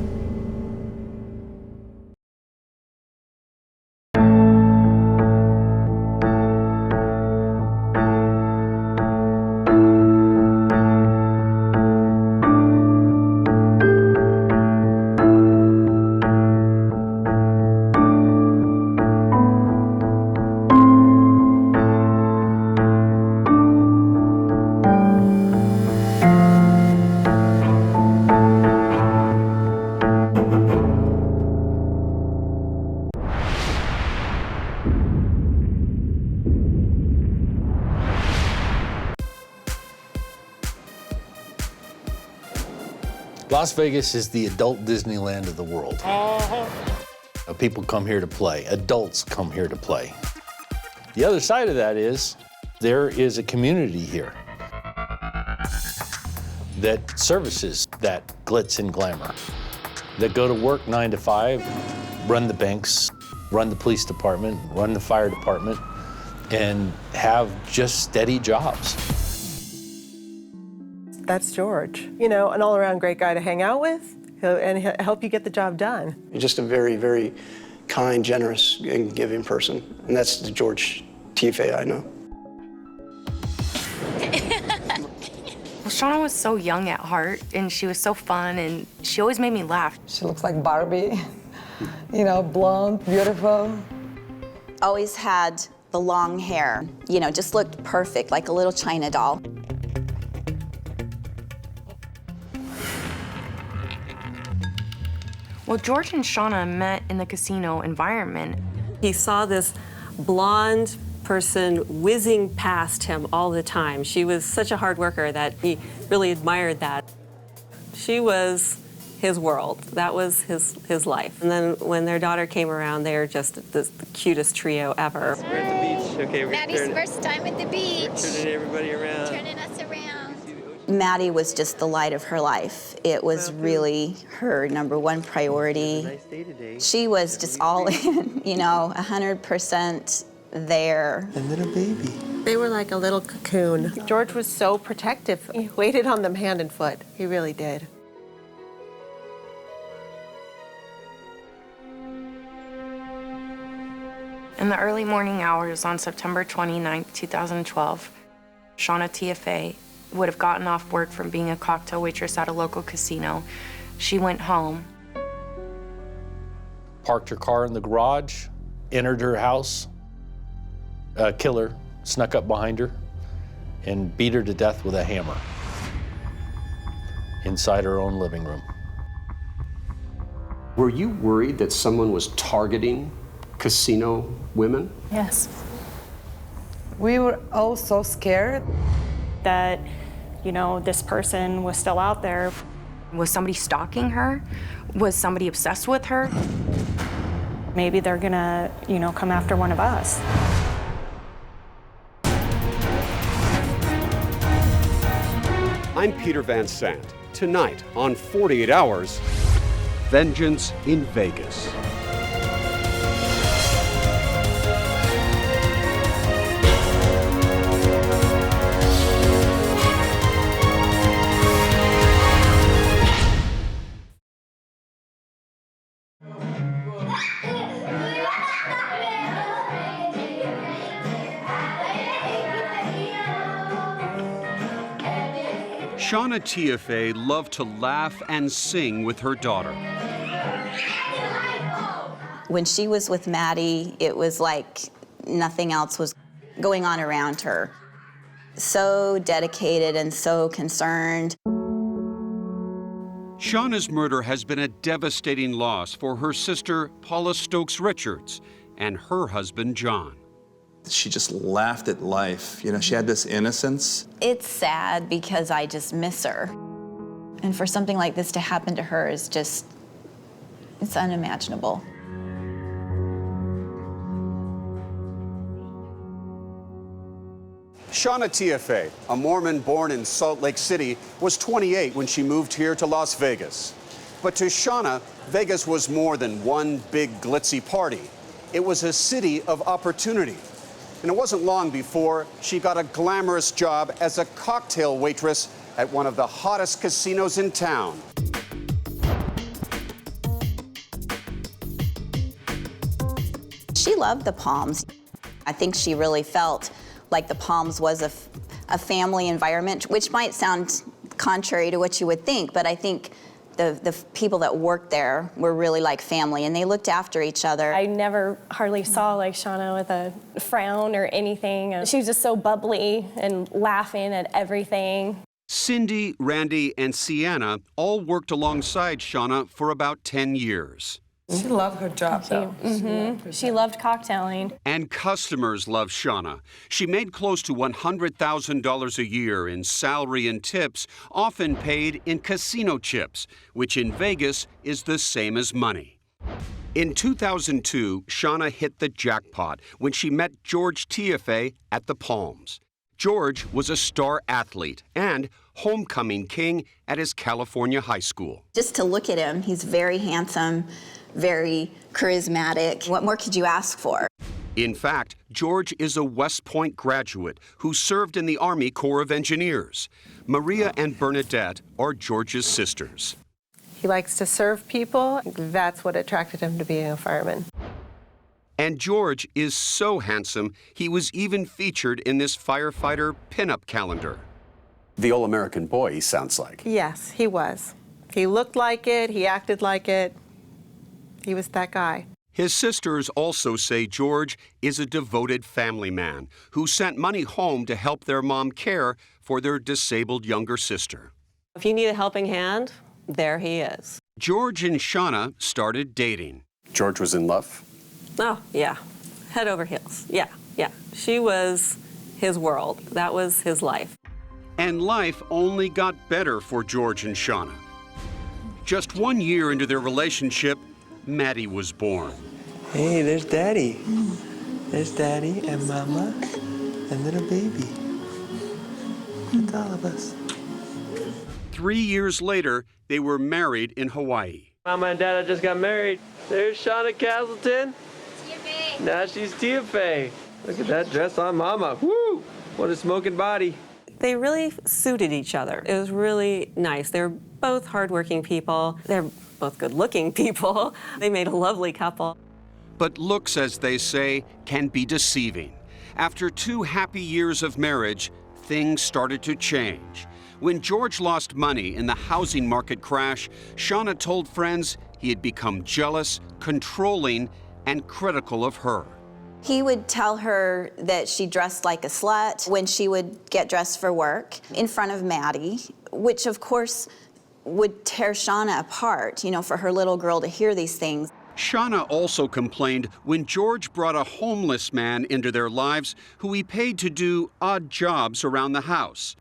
Las Vegas is the adult Disneyland of the world. People come here to play. Adults come here to play. The other side of that is there is a community here that services that glitz and glamour, that go to work 9 to 5, run the banks, run the police department, run the fire department, and have just steady jobs. That's George. You know, an all-around great guy to hang out with, and he'll help you get the job done. You're just a very, very kind, generous, and giving person. And that's the George Tife I know. Well, Shauna was so young at heart, and she was so fun, and she always made me laugh. She looks like Barbie, you know, blonde, beautiful. Always had the long hair, you know, just looked perfect, like a little China doll. Well, George and Shauna met in the casino environment. He saw this blonde person whizzing past him all the time. She was such a hard worker that he really admired that. She was his world. That was his life. And then when their daughter came around, they were just the cutest trio ever. We're at the beach. Okay, we're Maddie's first time at the beach. turning everybody around. Turning us around. Maddie was just the light of her life. It was really her #1 priority. Nice day today. She was just all in, you know, 100% there. And then a baby. They were like a little cocoon. George was so protective. He waited on them hand and foot. He really did. In the early morning hours on September 29th, 2012, Shauna Tiafe would have gotten off work from being a cocktail waitress at a local casino. She went home. Parked her car in the garage, entered her house. A killer snuck up behind her and beat her to death with a hammer inside her own living room. Were you worried that someone was targeting casino women? Yes. We were all so scared. That, you know, this person was still out there. Was somebody stalking her? Was somebody obsessed with her? Maybe they're gonna, you know, come after one of us. I'm Peter Van Sant. Tonight on 48 Hours, Vengeance in Vegas. Shauna Tiafe loved to laugh and sing with her daughter. When she was with Maddie, it was like nothing else was going on around her. So dedicated and so concerned. Shauna's murder has been a devastating loss for her sister, Paula Stokes Richards, and her husband, John. She just laughed at life. You know, she had this innocence. It's sad because I just miss her. And for something like this to happen to her is just, it's unimaginable. Shauna Tiafe, a Mormon born in Salt Lake City, was 28 when she moved here to Las Vegas. But to Shauna, Vegas was more than one big glitzy party. It was a city of opportunity. And it wasn't long before she got a glamorous job as a cocktail waitress at one of the hottest casinos in town. She loved the Palms. I think she really felt like the Palms was a family environment, which might sound contrary to what you would think, but I think the people that worked there were really like family, and they looked after each other. I never hardly saw like Shauna with a frown or anything. She was just so bubbly and laughing at everything. Cindy, Randy, and Sienna all worked alongside Shauna for about 10 years. She loved her job, though. She loved cocktailing. And customers loved Shauna. She made close to $100,000 a year in salary and tips, often paid in casino chips, which in Vegas is the same as money. In 2002, Shauna hit the jackpot when she met George Tiafe at the Palms. George was a star athlete and homecoming king at his California high school. Just to look at him, he's very handsome, very charismatic. What more could you ask for? In fact, George is a West Point graduate who served in the Army Corps of Engineers. Maria and Bernadette are George's sisters. He likes to serve people. That's what attracted him to being a fireman. And George is so handsome, he was even featured in this firefighter pinup calendar. The all-American boy, he sounds like. Yes, he was. He looked like it. He acted like it. He was that guy. His sisters also say George is a devoted family man who sent money home to help their mom care for their disabled younger sister. If you need a helping hand, there he is. George and Shauna started dating. George was in love? Oh, yeah. Head over heels. Yeah. She was his world. That was his life. And life only got better for George and Shauna. Just 1 year into their relationship, Maddie was born. Hey, there's Daddy. There's Daddy and Mama and little baby. It's all of us. 3 years later, they were married in Hawaii. Mama and Dada just got married. There's Shauna Castleton. Tiafe. Now she's Tiafe. Look at that dress on Mama. Woo! What a smoking body. They really suited each other. It was really nice. They're both hardworking people. They're both good-looking people. They made a lovely couple. But looks, as they say, can be deceiving. After 2 happy years of marriage, things started to change. When George lost money in the housing market crash, Shauna told friends he had become jealous, controlling, and critical of her. He would tell her that she dressed like a slut when she would get dressed for work in front of Maddie, which of course would tear Shauna apart, for her little girl to hear these things. Shauna also complained when George brought a homeless man into their lives who he paid to do odd jobs around the house.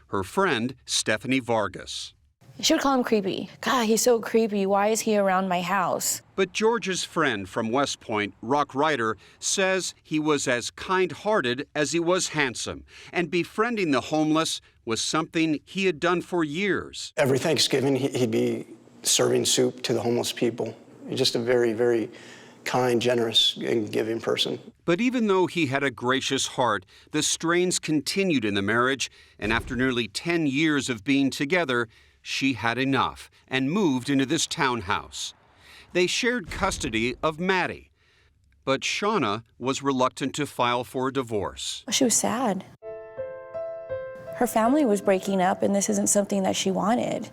Her friend, Stephanie Vargas. She would call him creepy. God, he's so creepy. Why is he around my house? But George's friend from West Point, Rock Ryder, says he was as kind-hearted as he was handsome, and befriending the homeless was something he had done for years. Every Thanksgiving, he'd be serving soup to the homeless people. He's just a very, very kind, generous, and giving person. But even though he had a gracious heart, the strains continued in the marriage, and after nearly 10 years of being together, she had enough and moved into this townhouse. They shared custody of Maddie, but Shauna was reluctant to file for a divorce. She was sad. Her family was breaking up, and this isn't something that she wanted.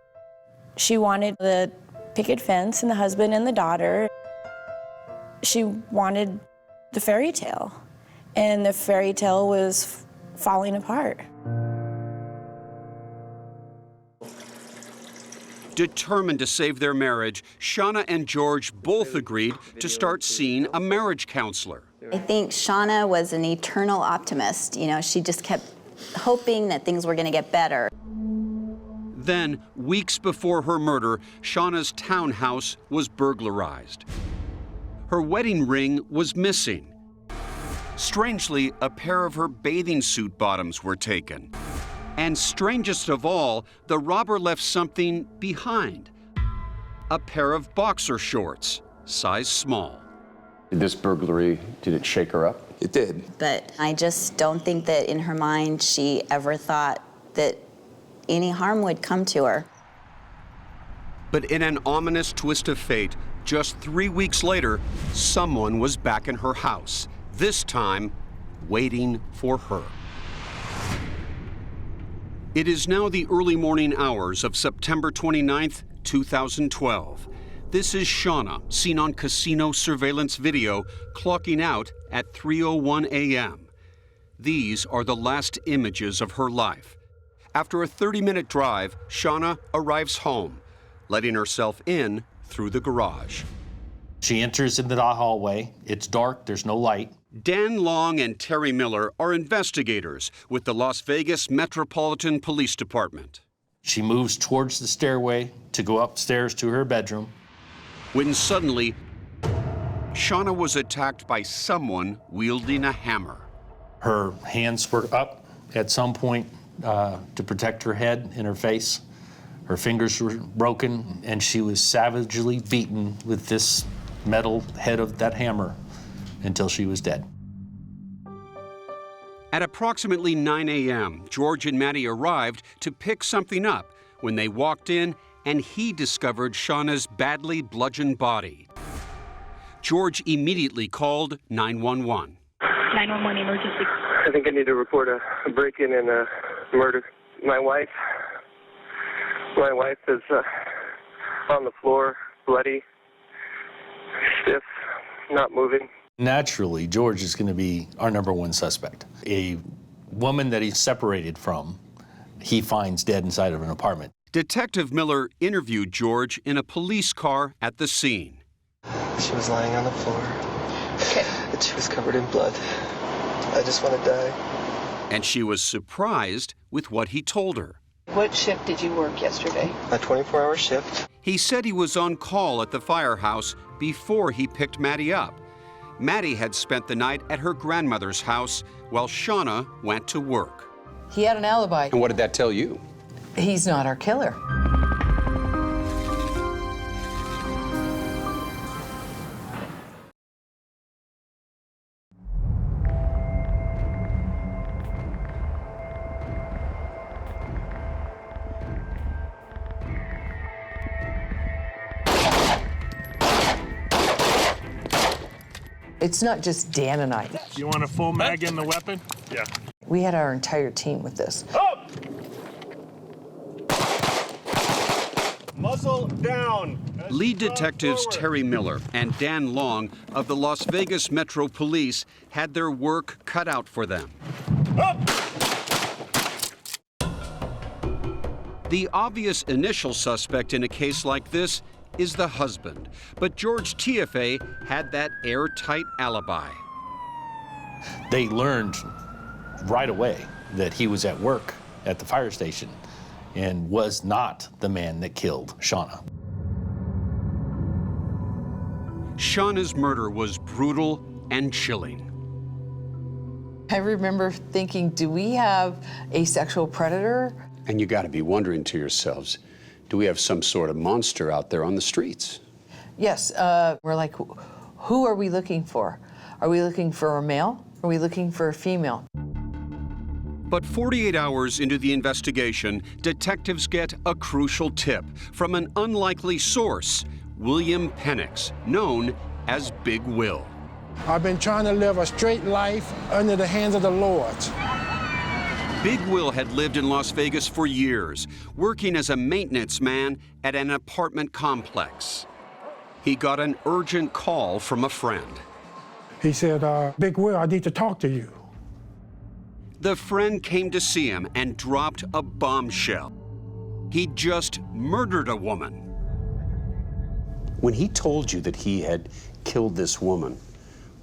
She wanted the picket fence and the husband and the daughter. She wanted the fairy tale, and the fairy tale was falling apart. Determined to save their marriage, Shauna and George both agreed to start seeing a marriage counselor. I think Shauna was an eternal optimist. You know, she just kept hoping that things were going to get better. Then, weeks before her murder, Shauna's townhouse was burglarized. Her wedding ring was missing. Strangely, a pair of her bathing suit bottoms were taken. And strangest of all, the robber left something behind. A pair of boxer shorts, size small. This burglary, did it shake her up? It did. But I just don't think that in her mind she ever thought that any harm would come to her. But in an ominous twist of fate, just 3 weeks later, someone was back in her house, this time waiting for her. It is now the early morning hours of September 29th, 2012. This is Shauna, seen on casino surveillance video, clocking out at 3:01 a.m. These are the last images of her life. After a 30-minute drive, Shauna arrives home, letting herself in through the garage. She enters into the hallway. It's dark, there's no light. Dan Long and Terry Miller are investigators with the Las Vegas Metropolitan Police Department. She moves towards the stairway to go upstairs to her bedroom. When suddenly, Shauna was attacked by someone wielding a hammer. Her hands were up at some point to protect her head and her face. Her fingers were broken, and she was savagely beaten with this metal head of that hammer until she was dead. At approximately 9 a.m., George and Maddie arrived to pick something up when they walked in and he discovered Shauna's badly bludgeoned body. George immediately called 911. 911 emergency. I think I need to report a break-in and a murder. My wife is on the floor, bloody, stiff, not moving. Naturally, George is going to be our #1 suspect. A woman that he's separated from, he finds dead inside of an apartment. Detective Miller interviewed George in a police car at the scene. She was lying on the floor. Okay. And she was covered in blood. I just want to die. And she was surprised with what he told her. What shift did you work yesterday? A 24-hour shift. He said he was on call at the firehouse before he picked Maddie up. Maddie had spent the night at her grandmother's house while Shauna went to work. He had an alibi. And what did that tell you? He's not our killer. It's not just Dan and I. You want a full mag in the weapon? Yeah. We had our entire team with this. Up! Muzzle down. Lead detectives Terry Miller and Dan Long of the Las Vegas Metro Police had their work cut out for them. Up! The obvious initial suspect in a case like this is the husband, but George TFA had that airtight alibi. They learned right away that he was at work at the fire station and was not the man that killed Shauna. Shauna's murder was brutal and chilling. I remember thinking, do we have a sexual predator? And you got to be wondering to yourselves, do we have some sort of monster out there on the streets? Yes, we're like, who are we looking for? Are we looking for a male? Are we looking for a female? But 48 hours into the investigation, detectives get a crucial tip from an unlikely source, William Penix, known as Big Will. I've been trying to live a straight life under the hands of the Lord. Big Will had lived in Las Vegas for years, working as a maintenance man at an apartment complex. He got an urgent call from a friend. He said, Big Will, I need to talk to you. The friend came to see him and dropped a bombshell. He'd just murdered a woman. When he told you that he had killed this woman,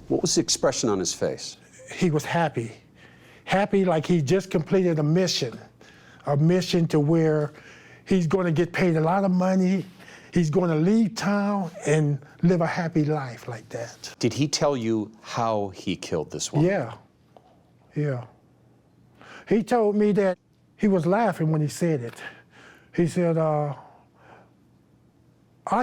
what was the expression on his face? He was happy. Happy like he just completed a mission to where he's going to get paid a lot of money. He's going to leave town and live a happy life like that. Did he tell you how he killed this woman? Yeah. He told me that he was laughing when he said it. He said, I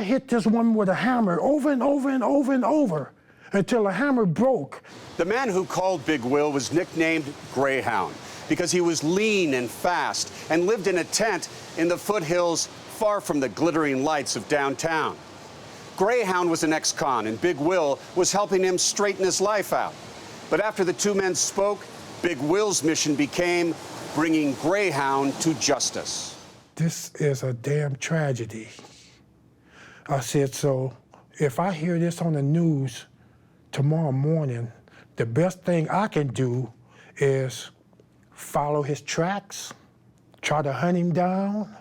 hit this woman with a hammer over and over and over and over until the hammer broke. The man who called Big Will was nicknamed Greyhound because he was lean and fast and lived in a tent in the foothills far from the glittering lights of downtown. Greyhound was an ex-con and Big Will was helping him straighten his life out. But after the two men spoke, Big Will's mission became bringing Greyhound to justice. This is a damn tragedy. I said, so if I hear this on the news tomorrow morning, the best thing I can do is follow his tracks, try to hunt him down,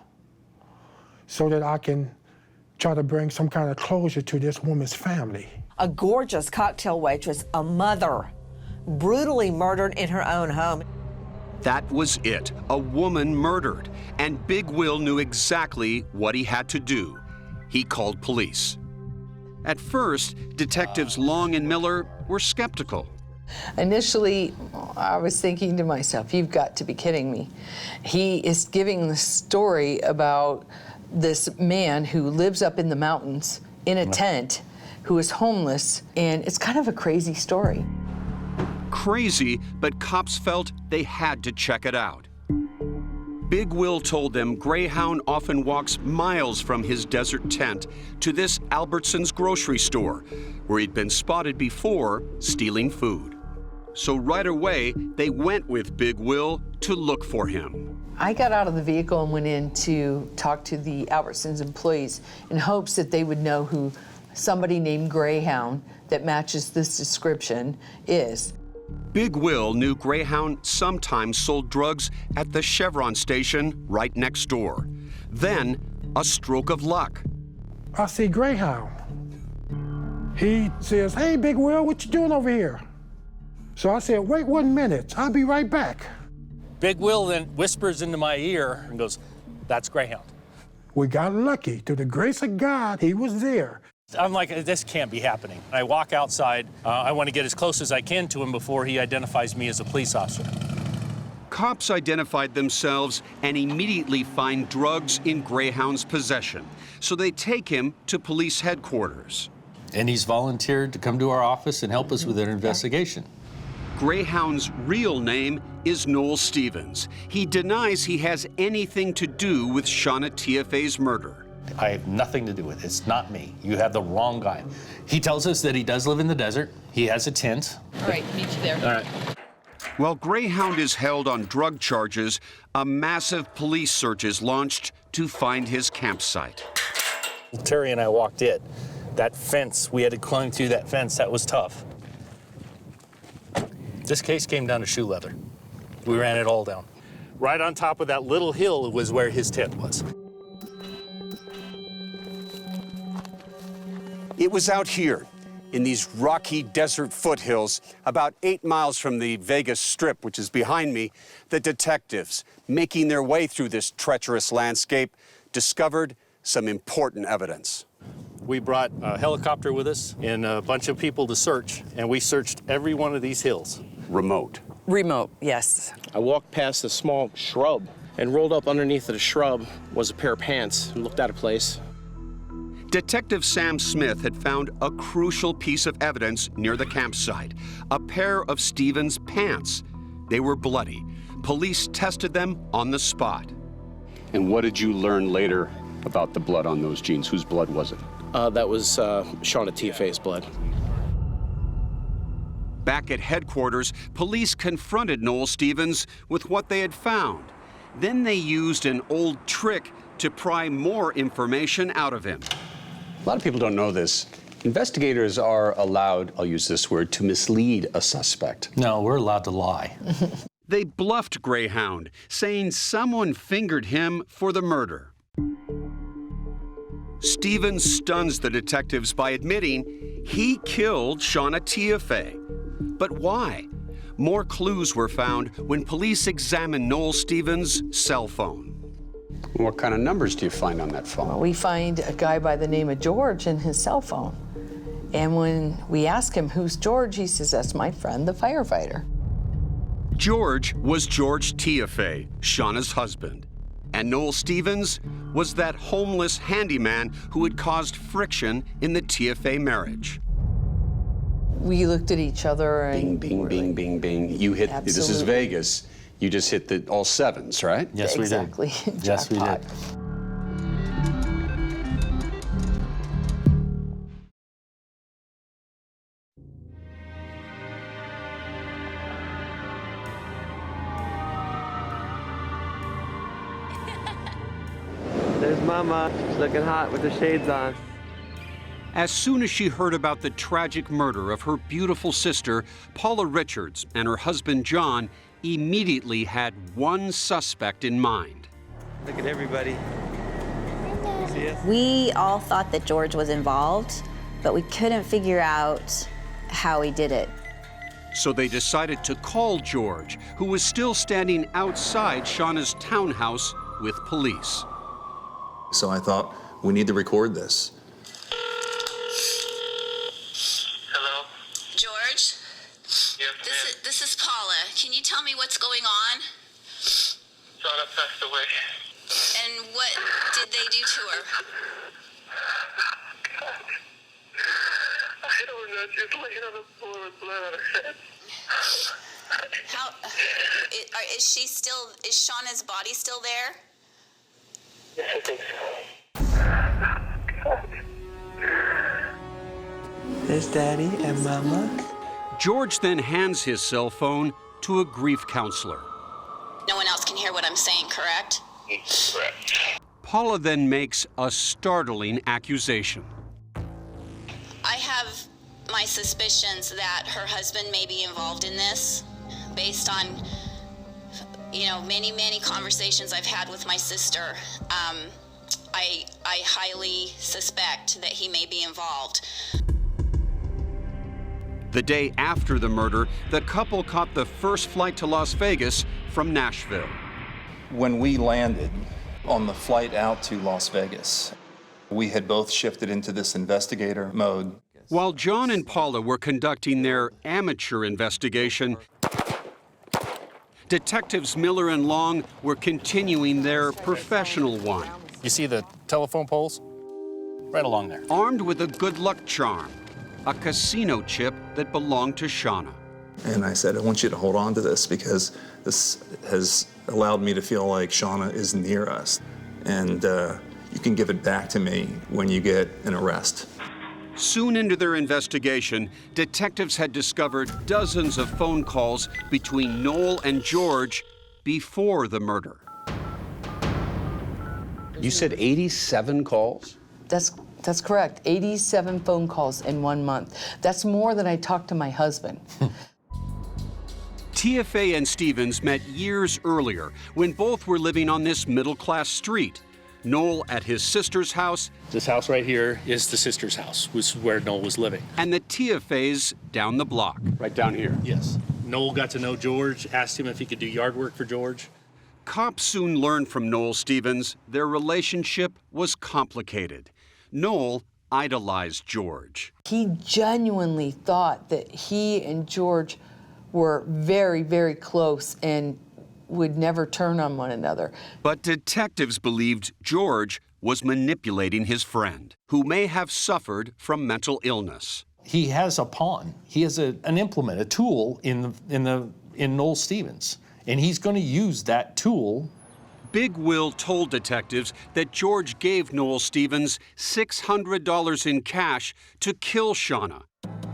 so that I can try to bring some kind of closure to this woman's family. A gorgeous cocktail waitress, a mother, brutally murdered in her own home. That was it, a woman murdered, and Big Will knew exactly what he had to do. He called police. At first, detectives Long and Miller were skeptical. Initially, I was thinking to myself, you've got to be kidding me. He is giving the story about this man who lives up in the mountains in a tent, who is homeless, and it's kind of a crazy story. Crazy, but cops felt they had to check it out. Big Will told them Greyhound often walks miles from his desert tent to this Albertsons grocery store, where he'd been spotted before stealing food. So right away, they went with Big Will to look for him. I got out of the vehicle and went in to talk to the Albertsons employees in hopes that they would know who somebody named Greyhound that matches this description is. Big Will knew Greyhound sometimes sold drugs at the Chevron station right next door. Then, a stroke of luck. I see Greyhound. He says, hey, Big Will, what you doing over here? So I said, wait 1 minute, I'll be right back. Big Will then whispers into my ear and goes, that's Greyhound. We got lucky. Through the grace of God, he was there. I'm like, this can't be happening. I walk outside. I want to get as close as I can to him before he identifies me as a police officer. Cops identified themselves and immediately find drugs in Greyhound's possession. So they take him to police headquarters. And he's volunteered to come to our office and help us with an investigation. Greyhound's real name is Noel Stevens. He denies he has anything to do with Shauna TFA's murder. I have nothing to do with it. It's not me. You have the wrong guy. He tells us that he does live in the desert. He has a tent. All right, meet you there. All right. While Greyhound is held on drug charges, a massive police search is launched to find his campsite. Terry and I walked in. That fence, we had to climb through that fence. That was tough. This case came down to shoe leather. We ran it all down. Right on top of that little hill was where his tent was. It was out here, in these rocky desert foothills, about 8 miles from the Vegas Strip, which is behind me, that detectives, making their way through this treacherous landscape, discovered some important evidence. We brought a helicopter with us and a bunch of people to search, and we searched every one of these hills. Remote. Remote, yes. I walked past a small shrub, and rolled up underneath of the shrub was a pair of pants and looked out of place. Detective Sam Smith had found a crucial piece of evidence near the campsite, a pair of Stevens' pants. They were bloody. Police tested them on the spot. And what did you learn later about the blood on those jeans? Whose blood was it? That was Shauna TFA's blood. Back at headquarters, police confronted Noel Stevens with what they had found. Then they used an old trick to pry more information out of him. A lot of people don't know this. Investigators are allowed, I'll use this word, to mislead a suspect. No, we're allowed to lie. They bluffed Greyhound, saying someone fingered him for the murder. Stevens stuns the detectives by admitting he killed Shauna Tiafe. But why? More clues were found when police examined Noel Stevens' cell phone. What kind of numbers do you find on that phone? Well, we find a guy by the name of George in his cell phone. And when we ask him, who's George, he says, that's my friend, the firefighter. George was George Tiafe, Shauna's husband. And Noel Stevens was that homeless handyman who had caused friction in the Tiafe marriage. We looked at each other and bing, bing, bing, bing. You hit, Absolutely. This is Vegas. You just hit all sevens, right? Yes, we did. Exactly. Yes, we did. There's Mama. She's looking hot with the shades on. As soon as she heard about the tragic murder of her beautiful sister, Paula Richards, and her husband John immediately had one suspect in mind. Look at everybody. See us? We all thought that George was involved, but we couldn't figure out how he did it. So they decided to call George, who was still standing outside Shauna's townhouse with police. So I thought, we need to record this. Hello? George? Yes, This is Paula. Can you tell me what's going on? Shauna passed away. And what did they do to her? God. I don't know. She's laying on the floor with blood on her head. How is Shauna's body still there? Yes, I think so. God. There's Daddy and Mama. George then hands his cell phone to a grief counselor. No one else can hear what I'm saying, correct? Correct. Paula then makes a startling accusation. I have my suspicions that her husband may be involved in this based on, many conversations I've had with my sister. I highly suspect that he may be involved. The day after the murder, the couple caught the first flight to Las Vegas from Nashville. When we landed on the flight out to Las Vegas, we had both shifted into this investigator mode. While John and Paula were conducting their amateur investigation, Detectives Miller and Long were continuing their professional one. You see the telephone poles? Right along there. Armed with a good luck charm, a casino chip that belonged to Shauna. And I said, I want you to hold on to this because this has allowed me to feel like Shauna is near us. And you can give it back to me when you get an arrest. Soon into their investigation, detectives had discovered dozens of phone calls between Noel and George before the murder. You said 87 calls? That's correct. 87 phone calls in 1 month. That's more than I talked to my husband. Tiafe and Stevens met years earlier when both were living on this middle-class street. Noel at his sister's house. This house right here is the sister's house, was where Noel was living. And the Tiafes down the block. Right down here? Yes. Noel got to know George, asked him if he could do yard work for George. Cops soon learned from Noel Stevens their relationship was complicated. Noel idolized George. He genuinely thought that he and George were very, very close and would never turn on one another. But detectives believed George was manipulating his friend, who may have suffered from mental illness. He has a pawn. He has an implement, a tool in Noel Stevens, and he's going to use that tool. Big Will told detectives that George gave Noel Stevens $600 in cash to kill Shauna.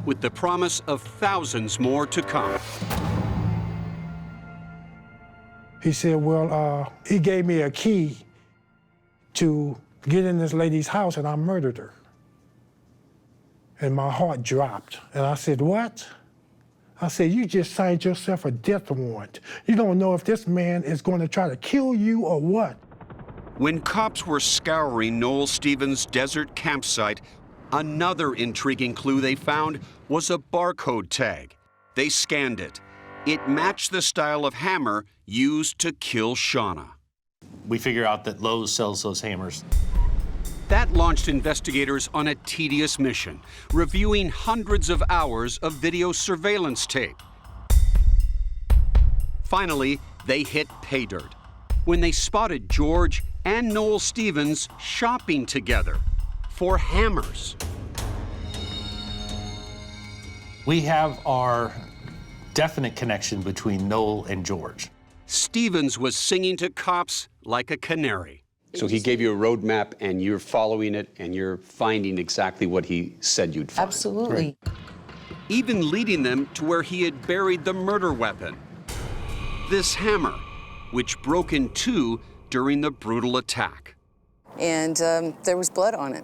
with the promise of thousands more to come. He said, well, he gave me a key to get in this lady's house, and I murdered her. And my heart dropped. And I said, what? I said, you just signed yourself a death warrant. You don't know if this man is going to try to kill you or what. When cops were scouring Noel Stevens' desert campsite, another intriguing clue they found was a barcode tag. They scanned it. It matched the style of hammer used to kill Shauna. We figure out that Lowe's sells those hammers. That launched investigators on a tedious mission, reviewing hundreds of hours of video surveillance tape. Finally, they hit pay dirt when they spotted George and Noel Stevens shopping together for hammers. We have our definite connection between Noel and George. Stevens was singing to cops like a canary. So he gave you a road map, and you're following it, and you're finding exactly what he said you'd find. Absolutely. Right. Even leading them to where he had buried the murder weapon. This hammer, which broke in two during the brutal attack. And there was blood on it.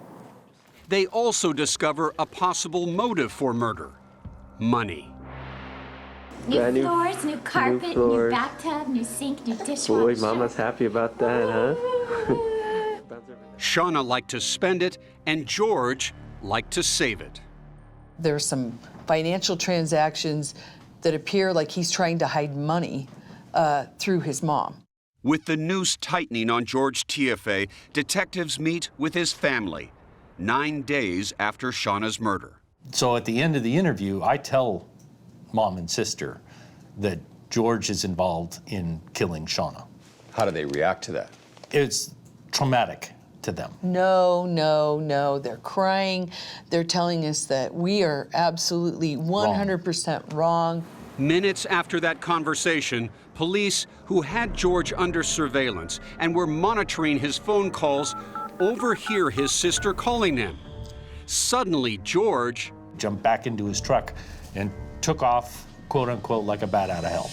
They also discover a possible motive for murder: money. New floors, new carpet, new bathtub, new sink, new dishwasher. Boy, Mama's happy about that, huh? Shauna liked to spend it, and George liked to save it. There's some financial transactions that appear like he's trying to hide money through his mom. With the noose tightening on George TFA, detectives meet with his family 9 days after Shauna's murder. So at the end of the interview, I tell Mom and sister that George is involved in killing Shauna. How do they react to that? It's traumatic to them. No, no, no. They're crying. They're telling us that we are absolutely 100% wrong. Minutes after that conversation, police who had George under surveillance and were monitoring his phone calls overhear his sister calling him. Suddenly, George jumped back into his truck and took off, quote unquote, like a bat out of hell.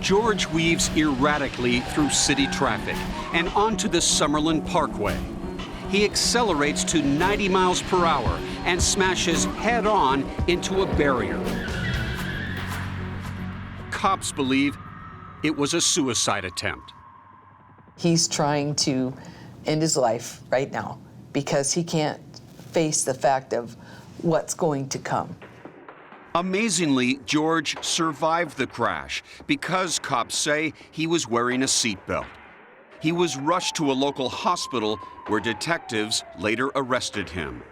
George weaves erratically through city traffic and onto the Summerlin Parkway. He accelerates to 90 miles per hour and smashes head-on into a barrier. Cops believe it was a suicide attempt. He's trying to end his life right now because he can't face the fact of what's going to come. Amazingly, George survived the crash because cops say he was wearing a seatbelt. He was rushed to a local hospital where detectives later arrested him.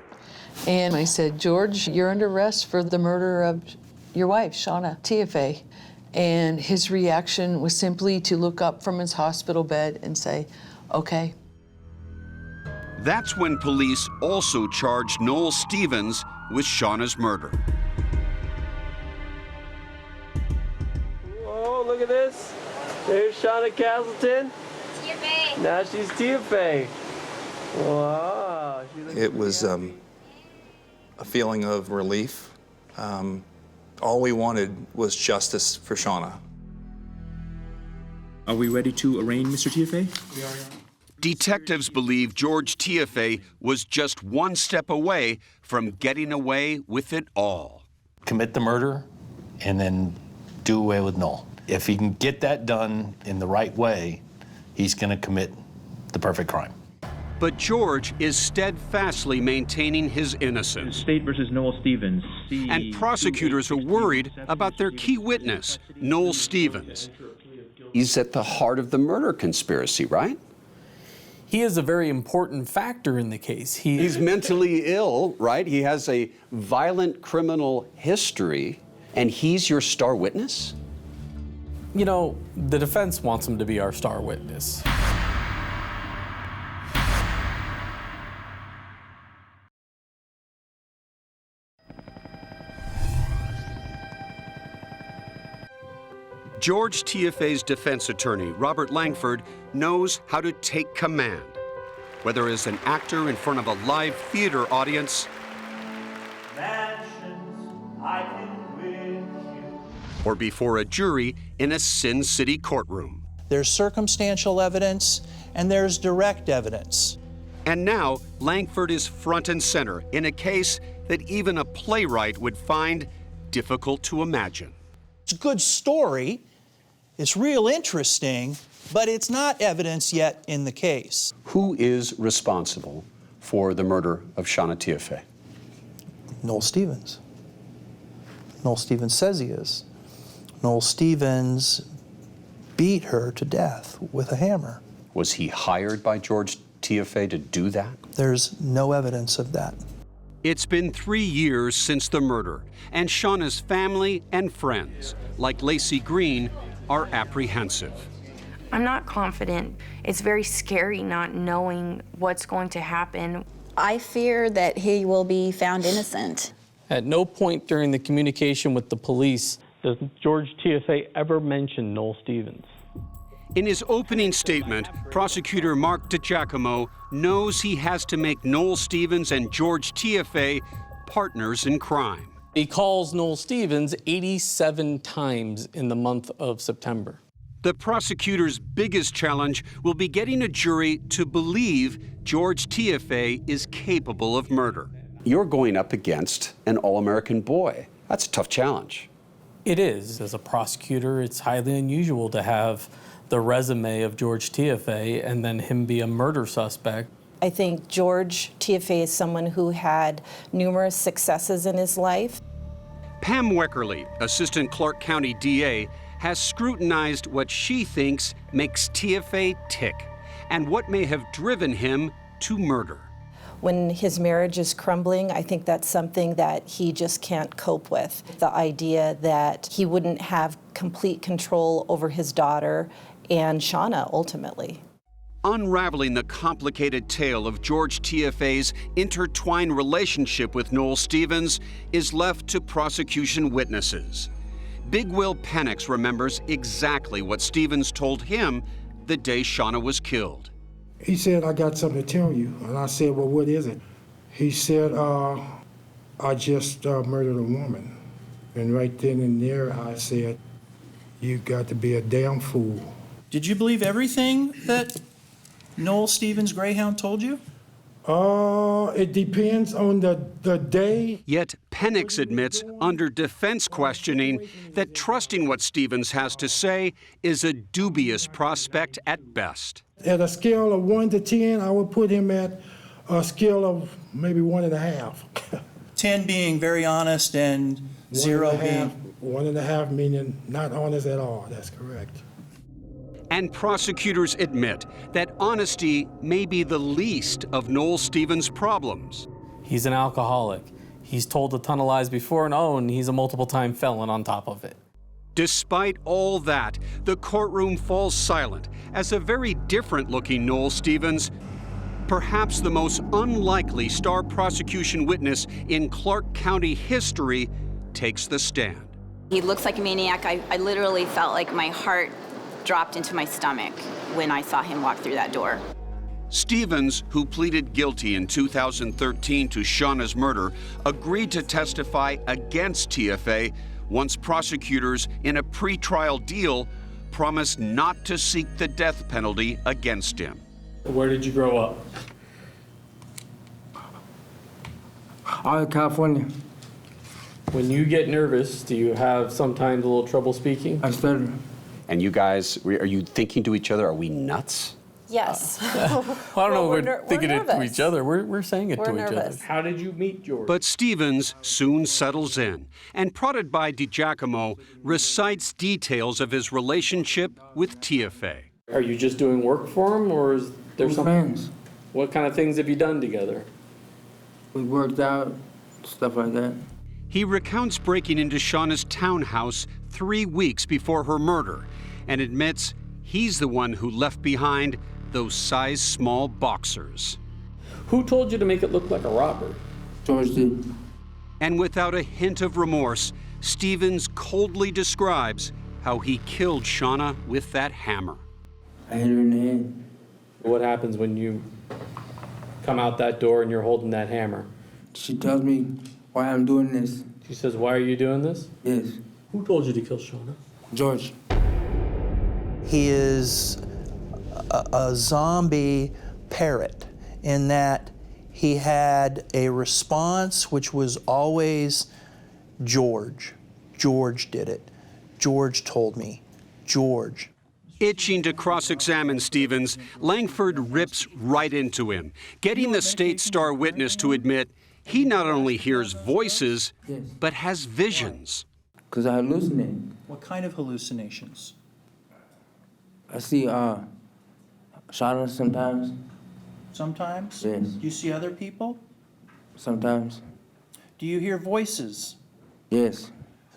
And I said, George, you're under arrest for the murder of your wife, Shauna TFA. And his reaction was simply to look up from his hospital bed and say, okay. That's when police also charged Noel Stevens with Shauna's murder. Oh, look at this. There's Shauna Castleton. TFA. Now she's TFA. Wow. It was a feeling of relief. All we wanted was justice for Shauna. Are we ready to arraign Mr. TFA? We are. Detectives believe George TFA was just one step away from getting away with it all. Commit the murder and then do away with Noel. If he can get that done in the right way, he's going to commit the perfect crime. But George is steadfastly maintaining his innocence. State versus Noel Stevens. And prosecutors are worried about their key witness, Noel Stevens. He's at the heart of the murder conspiracy, right? He is a very important factor in the case. He's mentally ill, right? He has a violent criminal history, and he's your star witness? You know, the defense wants him to be our star witness. George TFA's defense attorney, Robert Langford, knows how to take command, whether as an actor in front of a live theater audience Man or before a jury in a Sin City courtroom. There's circumstantial evidence and there's direct evidence. And now, Langford is front and center in a case that even a playwright would find difficult to imagine. It's a good story, it's real interesting, but it's not evidence yet in the case. Who is responsible for the murder of Shauna Tiafe? Noel Stevens. Noel Stevens says he is. Noel Stevens beat her to death with a hammer. Was he hired by George Tiafe to do that? There's no evidence of that. It's been 3 years since the murder, and Shauna's family and friends, like Lacey Green, are apprehensive. I'm not confident. It's very scary not knowing what's going to happen. I fear that he will be found innocent. At no point during the communication with the police does George Tiafe ever mention Noel Stevens. In his opening statement, prosecutor Mark DiGiacomo knows he has to make Noel Stevens and George Tiafe partners in crime. He calls Noel Stevens 87 times in the month of September. The prosecutor's biggest challenge will be getting a jury to believe George Tiafe is capable of murder. You're going up against an all-American boy. That's a tough challenge. It is. As a prosecutor, it's highly unusual to have the resume of George Tiafe and then him be a murder suspect. I think George Tiafe is someone who had numerous successes in his life. Pam Weckerly, Assistant Clark County DA, has scrutinized what she thinks makes Tiafe tick and what may have driven him to murder. When his marriage is crumbling, I think that's something that he just can't cope with. The idea that he wouldn't have complete control over his daughter and Shauna ultimately. Unraveling the complicated tale of George Tiafe's intertwined relationship with Noel Stevens is left to prosecution witnesses. Big Will Penix remembers exactly what Stevens told him the day Shauna was killed. He said, I got something to tell you. And I said, well, what is it? He said, I just murdered a woman. And right then and there, I said, you got to be a damn fool. Did you believe everything that Noel Stevens Greyhound told you? It depends on the day. Yet Penix admits under defense questioning that trusting what Stevens has to say is a dubious prospect at best. At a scale of 1 to 10, I would put him at a scale of maybe 1.5. 10 being very honest and 0 being... 1.5 meaning not honest at all. That's correct. And prosecutors admit that honesty may be the least of Noel Stevens' problems. He's an alcoholic. He's told a ton of lies before, and he's a multiple-time felon on top of it. Despite all that, the courtroom falls silent as a very different-looking Noel Stevens, perhaps the most unlikely star prosecution witness in Clark County history, takes the stand. He looks like a maniac. I literally felt like my heart dropped into my stomach when I saw him walk through that door. Stevens, who pleaded guilty in 2013 to Shauna's murder, agreed to testify against Tiafe once prosecutors in a pretrial deal promised not to seek the death penalty against him. Where did you grow up? Out of California. When you get nervous, do you have sometimes a little trouble speaking? I stutter. And you guys, are you thinking to each other, are we nuts? Yes. Well, I don't know if we're thinking it to each other. We're saying it to each other. How did you meet George? But Stevens soon settles in and, prodded by DiGiacomo, recites details of his relationship with Tiafe. Are you just doing work for him, or is there We're something? friends. What kind of things have you done together? We worked out, stuff like that. He recounts breaking into Shauna's townhouse 3 weeks before her murder and admits he's the one who left behind those size-small boxers. Who told you to make it look like a robbery? George did. And without a hint of remorse, Stevens coldly describes how he killed Shauna with that hammer. I hit her in the head. What happens when you come out that door and you're holding that hammer? She tells me, Why I'm doing this? She says, why are you doing this? Yes. Who told you to kill Shauna? George. He is a zombie parrot in that he had a response which was always George. George did it. George told me. George. Itching to cross-examine Stevens, Langford rips right into him, getting the state star witness to admit he not only hears voices, but has visions. Because I hallucinate. What kind of hallucinations? I see Shauna sometimes. Sometimes? Yes. Do you see other people? Sometimes. Do you hear voices? Yes.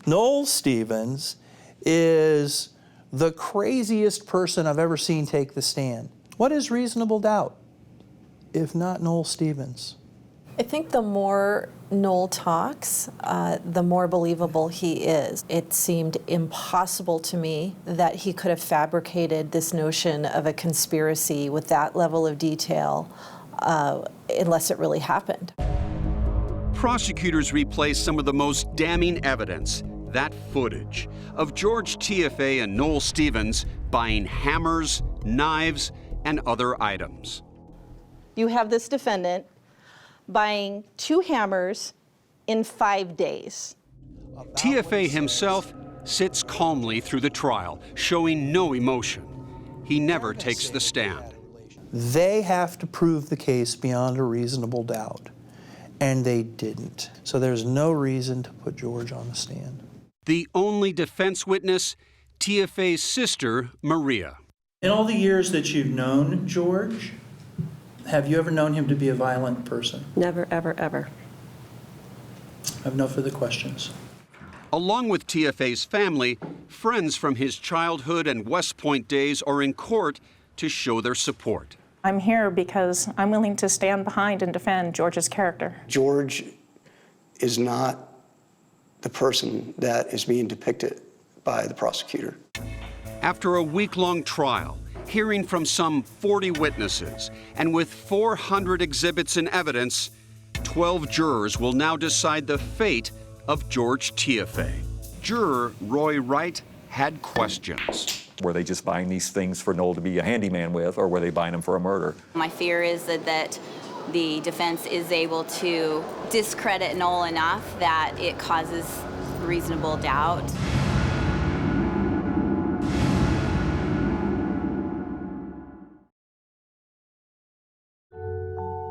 Noel Stevens is the craziest person I've ever seen take the stand. What is reasonable doubt, if not Noel Stevens? I think the more Noel talks, the more believable he is. It seemed impossible to me that he could have fabricated this notion of a conspiracy with that level of detail unless it really happened. Prosecutors replay some of the most damning evidence, that footage of George TFA and Noel Stevens buying hammers, knives, and other items. You have this defendant buying 2 hammers in 5 days. TFA himself sits calmly through the trial, showing no emotion. He never takes the stand. They have to prove the case beyond a reasonable doubt, and they didn't. So there's no reason to put George on the stand. The only defense witness, TFA's sister, Maria. In all the years that you've known George, have you ever known him to be a violent person? Never, ever, ever. I have no further questions. Along with TFA's family, friends from his childhood and West Point days are in court to show their support. I'm here because I'm willing to stand behind and defend George's character. George is not the person that is being depicted by the prosecutor. After a week-long trial, hearing from some 40 witnesses, and with 400 exhibits and evidence, 12 jurors will now decide the fate of George TFA. Juror Roy Wright had questions. Were they just buying these things for Noel to be a handyman with, or were they buying them for a murder? My fear is that the defense is able to discredit Noel enough that it causes reasonable doubt.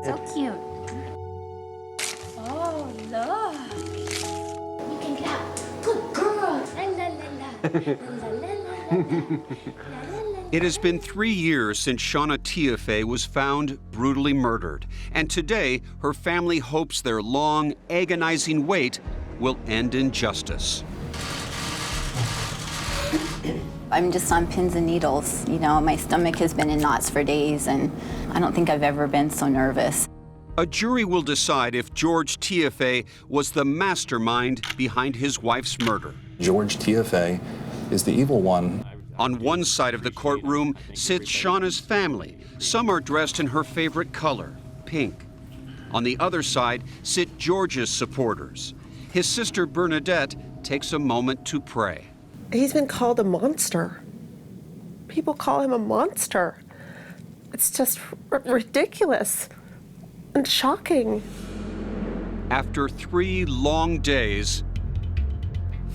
So cute. Oh, look. You can clap. Good girl. La, la, la, la. La, la, la, la, la. It has been 3 years since Shauna TFA was found brutally murdered, and today her family hopes their long, agonizing wait will end in justice. I'm just on pins and needles. You know, my stomach has been in knots for days, and I don't think I've ever been so nervous. A jury will decide if George TFA was the mastermind behind his wife's murder. George TFA is the evil one. On one side of the courtroom sits Shauna's family. Some are dressed in her favorite color, pink. On the other side sit George's supporters. His sister Bernadette takes a moment to pray. He's been called a monster. People call him a monster. It's just ridiculous and shocking. After 3 long days,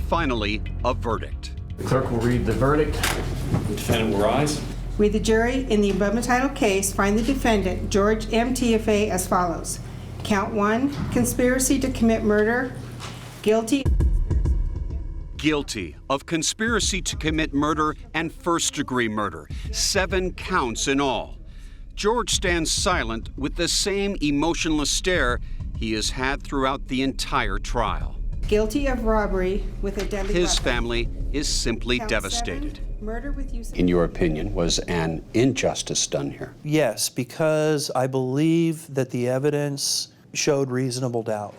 finally a verdict. The clerk will read the verdict. The defendant will rise. We, the jury, in the above entitled case, find the defendant, George M. TFA, as follows. Count 1, conspiracy to commit murder, guilty. Guilty of conspiracy to commit murder and first-degree murder. 7 counts in all. George stands silent with the same emotionless stare he has had throughout the entire trial. Guilty of robbery with a deadly His weapon. family is simply Count devastated. 7, murder with use of... In your opinion, was an injustice done here? Yes, because I believe that the evidence showed reasonable doubt.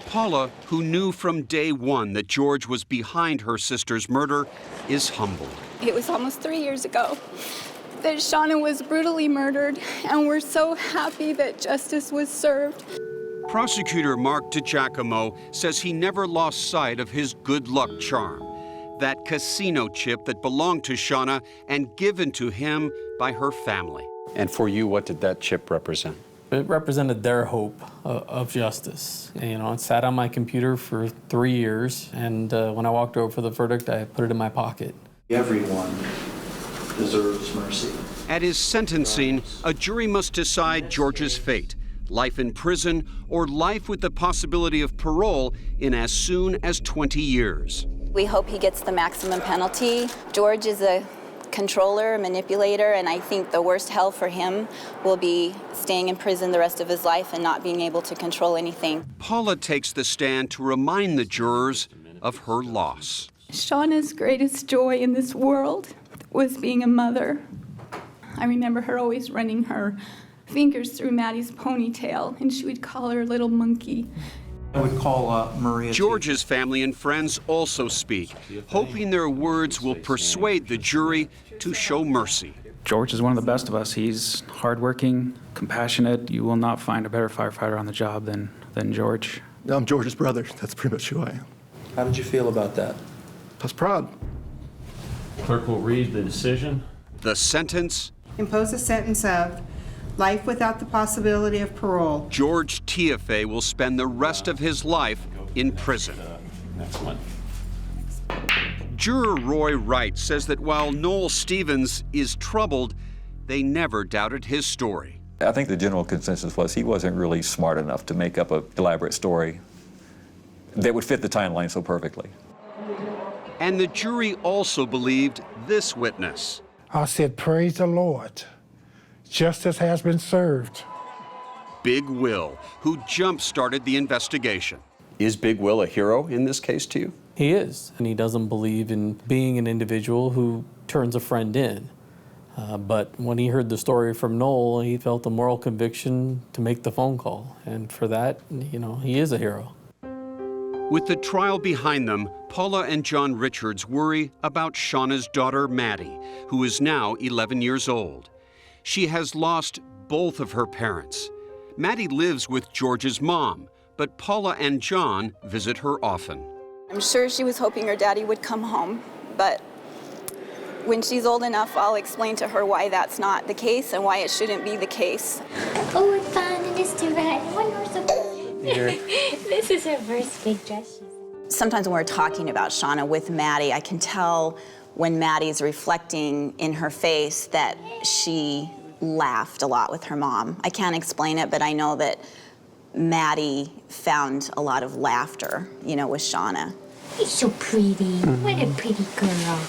Paula, who knew from day one that George was behind her sister's murder, is humbled. It was almost 3 years ago that Shauna was brutally murdered, and we're so happy that justice was served. Prosecutor Mark DiGiacomo says he never lost sight of his good luck charm, that casino chip that belonged to Shauna and given to him by her family. And for you, what did that chip represent? It represented their hope of justice. You know, it sat on my computer for 3 years, and when I walked over for the verdict, I put it in my pocket. Everyone deserves mercy. At his sentencing, a jury must decide George's fate, life in prison or life with the possibility of parole in as soon as 20 years. We hope he gets the maximum penalty. George is a controller, a manipulator, and I think the worst hell for him will be staying in prison the rest of his life and not being able to control anything. Paula takes the stand to remind the jurors of her loss. Shauna's greatest joy in this world was being a mother. I remember her always running her fingers through Maddie's ponytail, and she would call her little monkey. I would call Maria. George's family and friends also speak, hoping their words will persuade the jury to show mercy. George is one of the best of us. He's hardworking, compassionate. You will not find a better firefighter on the job than George. I'm George's brother. That's pretty much who I am. How did you feel about that? I was proud. Clerk will read the decision. The sentence? Impose a sentence of life without the possibility of parole. George Tiafe will spend the rest of his life in prison. Next one. Juror Roy Wright says that while Noel Stevens is troubled, they never doubted his story. I think the general consensus was he wasn't really smart enough to make up an elaborate story that would fit the timeline so perfectly. And the jury also believed this witness. I said, praise the Lord. Justice has been served. Big Will, who jump-started the investigation. Is Big Will a hero in this case to you? He is, and he doesn't believe in being an individual who turns a friend in. But when he heard the story from Noel, he felt a moral conviction to make the phone call. And for that, you know, he is a hero. With the trial behind them, Paula and John Richards worry about Shauna's daughter, Maddie, who is now 11 years old. She has lost both of her parents. Maddie lives with George's mom, but Paula and John visit her often. I'm sure she was hoping her daddy would come home, but when she's old enough, I'll explain to her why that's not the case and why it shouldn't be the case. Oh, it's fun and it's too bad. One more so This is her first big dress. Sometimes when we're talking about Shauna with Maddie, I can tell when Maddie's reflecting in her face that she laughed a lot with her mom. I can't explain it, but I know that Maddie found a lot of laughter, you know, with Shauna. You're so pretty. What a pretty girl.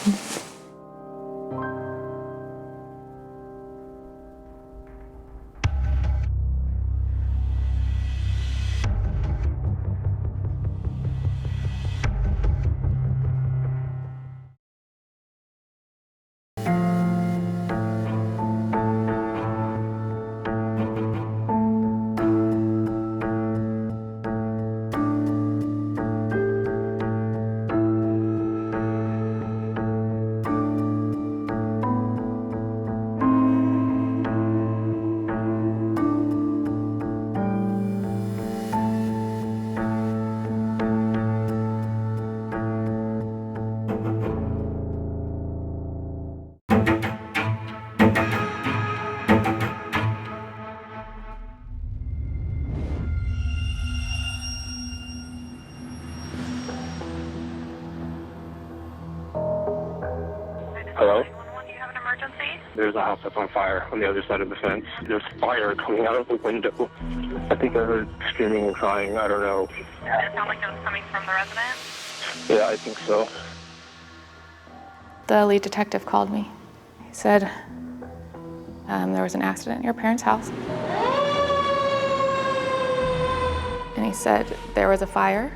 Hello? There's a house that's on fire on the other side of the fence. There's fire coming out of the window. I think I heard screaming and crying. I don't know. Did it sound like it was coming from the residence? Yeah, I think so. The lead detective called me. He said there was an accident at your parents' house. And he said there was a fire.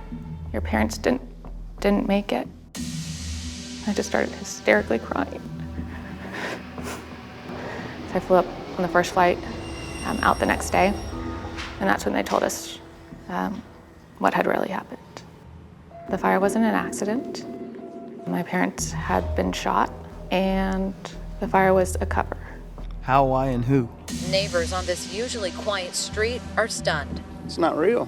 Your parents didn't make it. I just started hysterically crying. So I flew up on the first flight out the next day, and that's when they told us what had really happened. The fire wasn't an accident. My parents had been shot, and the fire was a cover. How, why, and who? Neighbors on this usually quiet street are stunned. It's not real.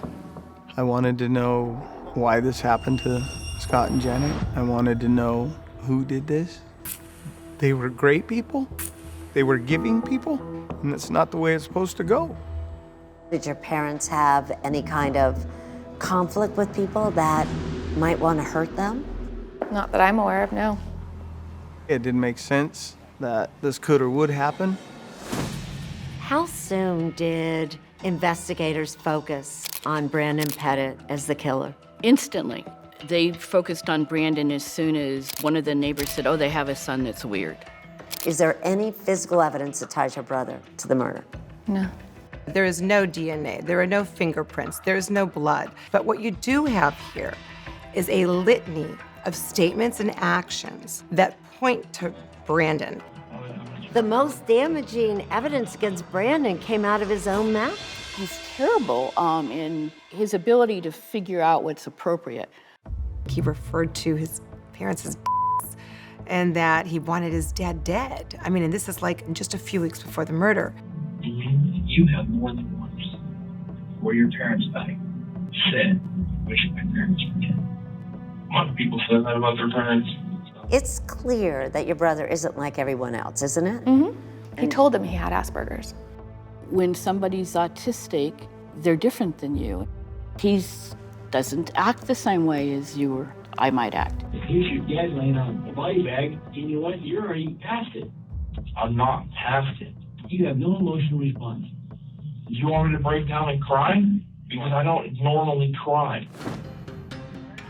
I wanted to know why this happened to Scott and Janet. I wanted to know who did this. They were great people. They were giving people, and that's not the way it's supposed to go. Did your parents have any kind of conflict with people that might want to hurt them? Not that I'm aware of, no. It didn't make sense that this could or would happen. How soon did investigators focus on Brandon Pettit as the killer? Instantly. They focused on Brandon as soon as one of the neighbors said, oh, they have a son that's weird. Is there any physical evidence that ties your brother to the murder? No. There is no DNA, there are no fingerprints, there is no blood. But what you do have here is a litany of statements and actions that point to Brandon. The most damaging evidence against Brandon came out of his own mouth. He's terrible in his ability to figure out what's appropriate. He referred to his parents as and that he wanted his dad dead. I mean, and this is like just a few weeks before the murder. You have more than once, before your parents died, said, wish my parents were dead. A lot of people say that about their parents. It's clear that your brother isn't like everyone else, isn't it? Mm-hmm. He told them he had Asperger's. When somebody's autistic, they're different than you. He doesn't act the same way as you or I might act. Here's your dad laying on the body bag, and you know what? You're already past it. I'm not past it. You have no emotional response. Do you want me to break down and cry? Because I don't normally cry.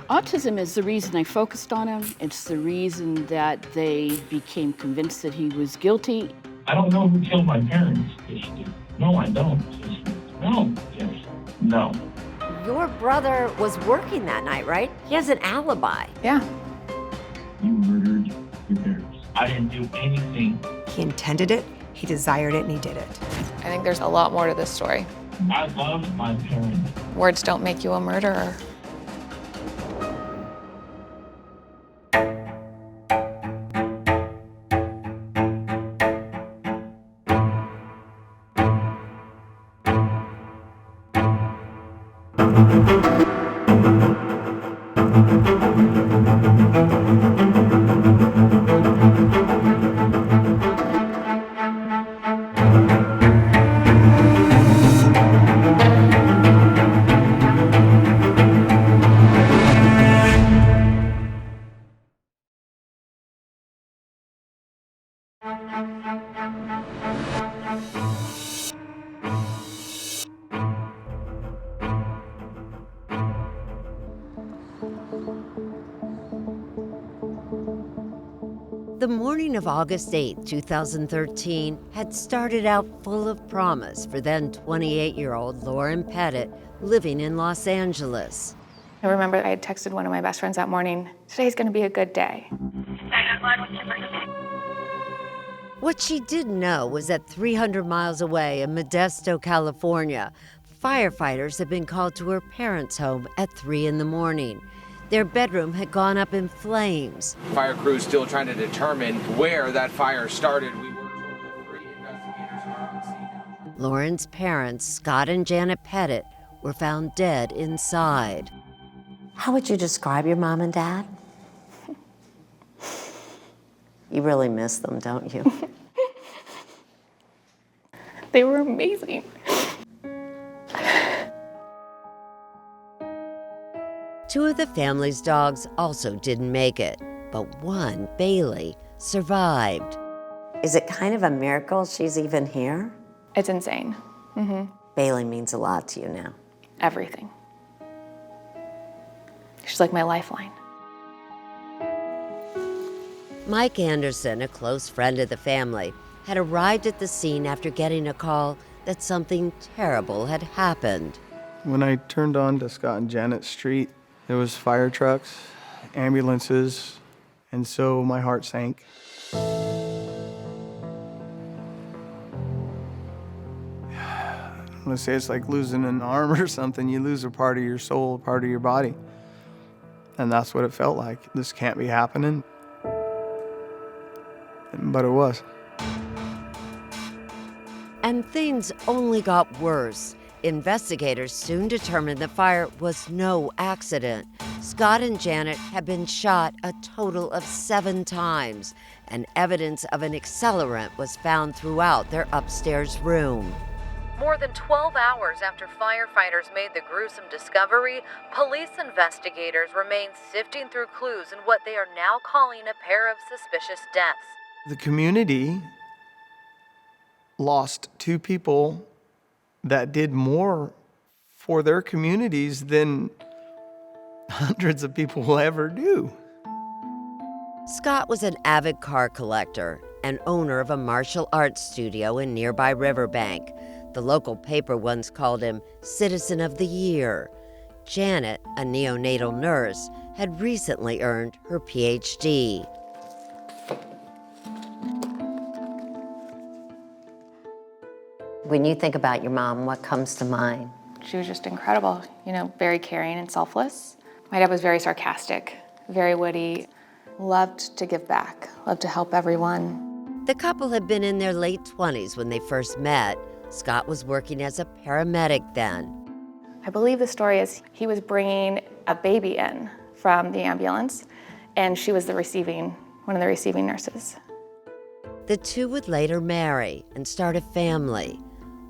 Autism is the reason I focused on him. It's the reason that they became convinced that he was guilty. I don't know who killed my parents. Yes, you do. No, I don't. Yes. No. Yes. No. Your brother was working that night, right? He has an alibi. Yeah. You murdered your parents. I didn't do anything. He intended it, he desired it, and he did it. I think there's a lot more to this story. I love my parents. Words don't make you a murderer. The morning of August 8, 2013, had started out full of promise for then 28-year-old Lauren Pettit living in Los Angeles. I remember I had texted one of my best friends that morning, today's gonna be a good day. What she didn't know was that 300 miles away in Modesto, California, firefighters had been called to her parents' home at 3 in the morning. Their bedroom had gone up in flames. Fire crews still trying to determine where that fire started. We were told that 3 investigators are on scene. Lauren's parents, Scott and Janet Pettit, were found dead inside. How would you describe your mom and dad? You really miss them, don't you? They were amazing. Two of the family's dogs also didn't make it, but one, Bailey, survived. Is it kind of a miracle she's even here? It's insane. Mm-hmm. Bailey means a lot to you now. Everything. She's like my lifeline. Mike Anderson, a close friend of the family, had arrived at the scene after getting a call that something terrible had happened. When I turned on to Scott and Janet Street, there was fire trucks, ambulances, and so my heart sank. I'm gonna say it's like losing an arm or something. You lose a part of your soul, a part of your body. And that's what it felt like. This can't be happening. But it was. And things only got worse Investigators soon determined the fire was no accident. Scott and Janet had been shot a total of 7 times, and evidence of an accelerant was found throughout their upstairs room. More than 12 hours after firefighters made the gruesome discovery, police investigators remain sifting through clues in what they are now calling a pair of suspicious deaths. The community lost 2 people that did more for their communities than hundreds of people will ever do. Scott was an avid car collector and owner of a martial arts studio in nearby Riverbank. The local paper once called him Citizen of the Year. Janet, a neonatal nurse, had recently earned her PhD. When you think about your mom, what comes to mind? She was just incredible, very caring and selfless. My dad was very sarcastic, very witty, loved to give back, loved to help everyone. The couple had been in their late 20s when they first met. Scott was working as a paramedic then. I believe the story is he was bringing a baby in from the ambulance, and she was one of the receiving nurses. The two would later marry and start a family.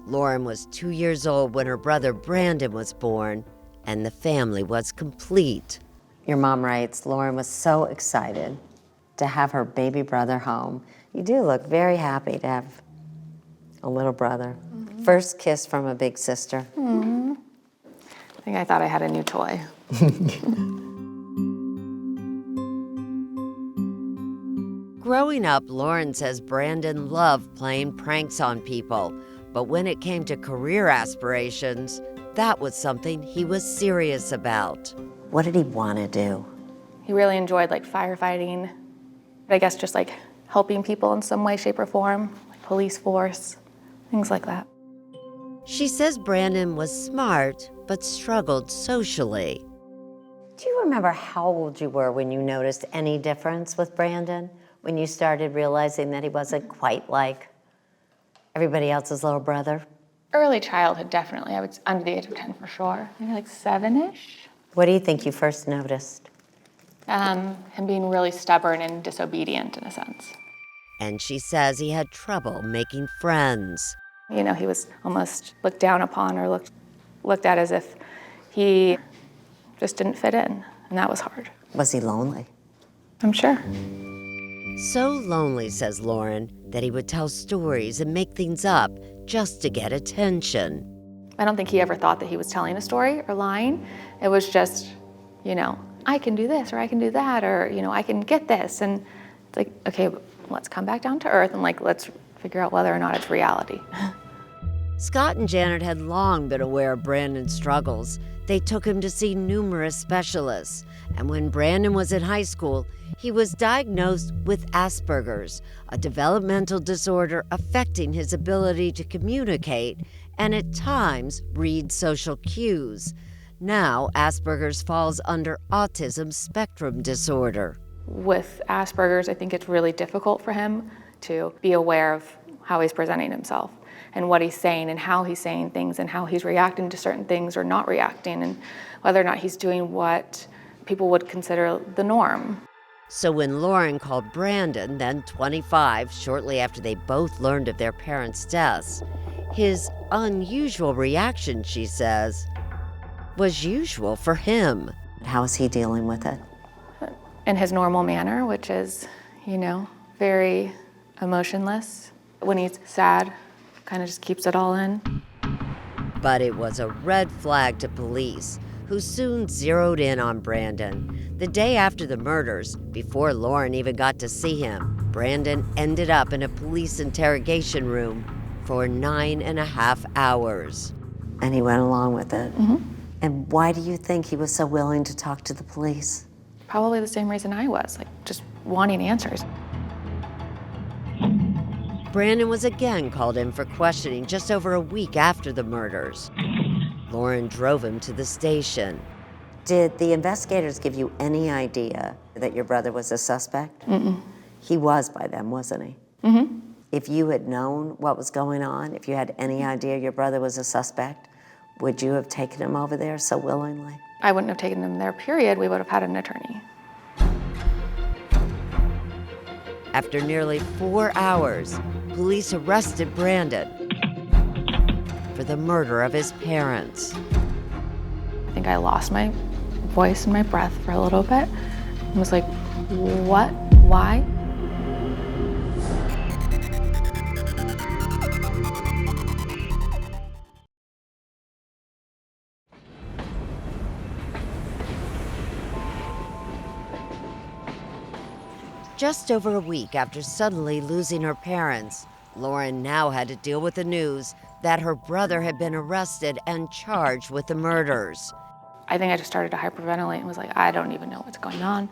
Lauren was 2 years old when her brother Brandon was born, and the family was complete. Your mom writes, Lauren was so excited to have her baby brother home. You do look very happy to have a little brother. Mm-hmm. First kiss from a big sister. Mm-hmm. I think I thought I had a new toy. Growing up, Lauren says Brandon loved playing pranks on people, but when it came to career aspirations, that was something he was serious about. What did he want to do? He really enjoyed firefighting, I guess just helping people in some way, shape, or form, police force, things like that. She says Brandon was smart, but struggled socially. Do you remember how old you were when you noticed any difference with Brandon? When you started realizing that he wasn't quite like everybody else's little brother? Early childhood, definitely. I was under the age of 10 for sure. Maybe 7-ish. What do you think you first noticed? Him being really stubborn and disobedient in a sense. And she says he had trouble making friends. He was almost looked down upon or looked at as if he just didn't fit in, and that was hard. Was he lonely? I'm sure. So lonely, says Lauren, that he would tell stories and make things up just to get attention. I don't think he ever thought that he was telling a story or lying. It was just, I can do this or I can do that or, I can get this. And it's okay, let's come back down to earth and let's figure out whether or not it's reality. Scott and Janet had long been aware of Brandon's struggles. They took him to see numerous specialists. And when Brandon was in high school, he was diagnosed with Asperger's, a developmental disorder affecting his ability to communicate and at times read social cues. Now, Asperger's falls under autism spectrum disorder. With Asperger's, I think it's really difficult for him to be aware of how he's presenting himself and what he's saying and how he's saying things and how he's reacting to certain things or not reacting and whether or not he's doing what people would consider the norm. So when Lauren called Brandon, then 25, shortly after they both learned of their parents' deaths, his unusual reaction, she says, was usual for him. How is he dealing with it? In his normal manner, which is, very emotionless. When he's sad, kind of just keeps it all in. But it was a red flag to police, who soon zeroed in on Brandon. The day after the murders, before Lauren even got to see him, Brandon ended up in a police interrogation room for 9.5 hours. And he went along with it? Mm-hmm. And why do you think he was so willing to talk to the police? Probably the same reason I was, just wanting answers. Brandon was again called in for questioning just over a week after the murders. Lauren drove him to the station. Did the investigators give you any idea that your brother was a suspect? Mm-mm. He was by then, wasn't he? Mm-hmm. If you had known what was going on, if you had any idea your brother was a suspect, would you have taken him over there so willingly? I wouldn't have taken them there, period. We would have had an attorney. After nearly 4 hours, police arrested Brandon for the murder of his parents. I think I lost my voice and my breath for a little bit. I was like, what? Why? Just over a week after suddenly losing her parents, Lauren now had to deal with the news that her brother had been arrested and charged with the murders. I think I just started to hyperventilate and was like, I don't even know what's going on.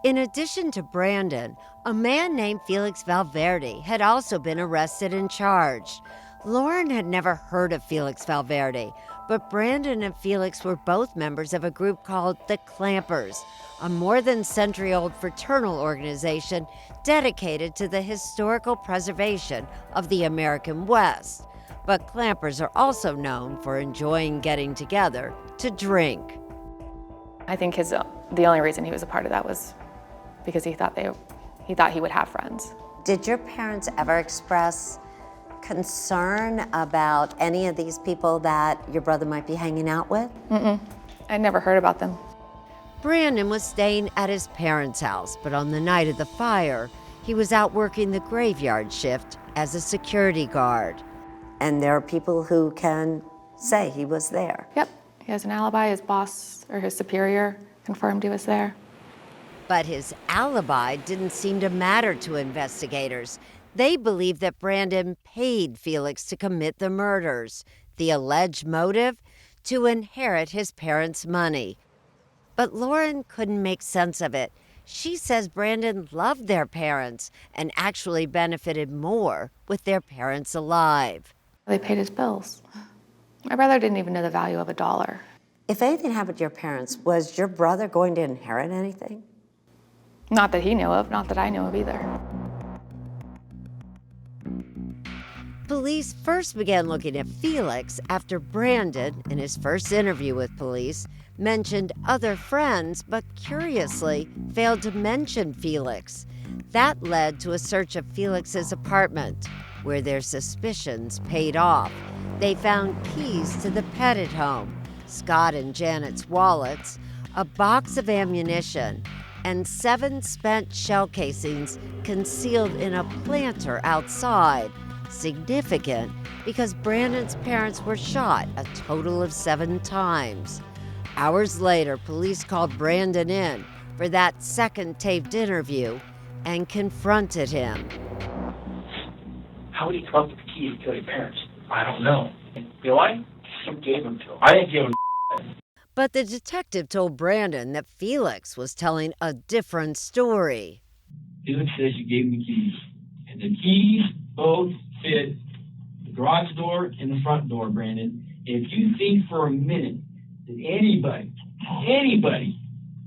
In addition to Brandon, a man named Felix Valverity had also been arrested and charged. Lauren had never heard of Felix Valverity, but Brandon and Felix were both members of a group called the Clampers, a more than century-old fraternal organization dedicated to the historical preservation of the American West. But Clampers are also known for enjoying getting together to drink. I think the only reason he was a part of that was because he thought he would have friends. Did your parents ever express concern about any of these people that your brother might be hanging out with? Mm-mm. I never heard about them. Brandon was staying at his parents' house, but on the night of the fire, he was out working the graveyard shift as a security guard. And there are people who can say he was there. Yep, he has an alibi. His boss or his superior confirmed he was there. But his alibi didn't seem to matter to investigators. They believed that Brandon paid Felix to commit the murders. The alleged motive? To inherit his parents' money. But Lauren couldn't make sense of it. She says Brandon loved their parents and actually benefited more with their parents alive. They paid his bills. My brother didn't even know the value of $1. If anything happened to your parents, was your brother going to inherit anything? Not that he knew of, not that I knew of either. Police first began looking at Felix after Brandon, in his first interview with police, mentioned other friends, but curiously failed to mention Felix. That led to a search of Felix's apartment, where their suspicions paid off. They found keys to the Pettit home, Scott and Janet's wallets, a box of ammunition, and 7 spent shell casings concealed in a planter outside. Significant because Brandon's parents were shot a total of 7 times. Hours later, police called Brandon in for that second taped interview and confronted him. How did he come up with the keys to kill your parents? I don't know. You know why? You gave them to him. I didn't give him. But the detective told Brandon that Felix was telling a different story. Felix says you gave him the keys. And the keys both fit the garage door and the front door, Brandon. And if you think for a minute that anybody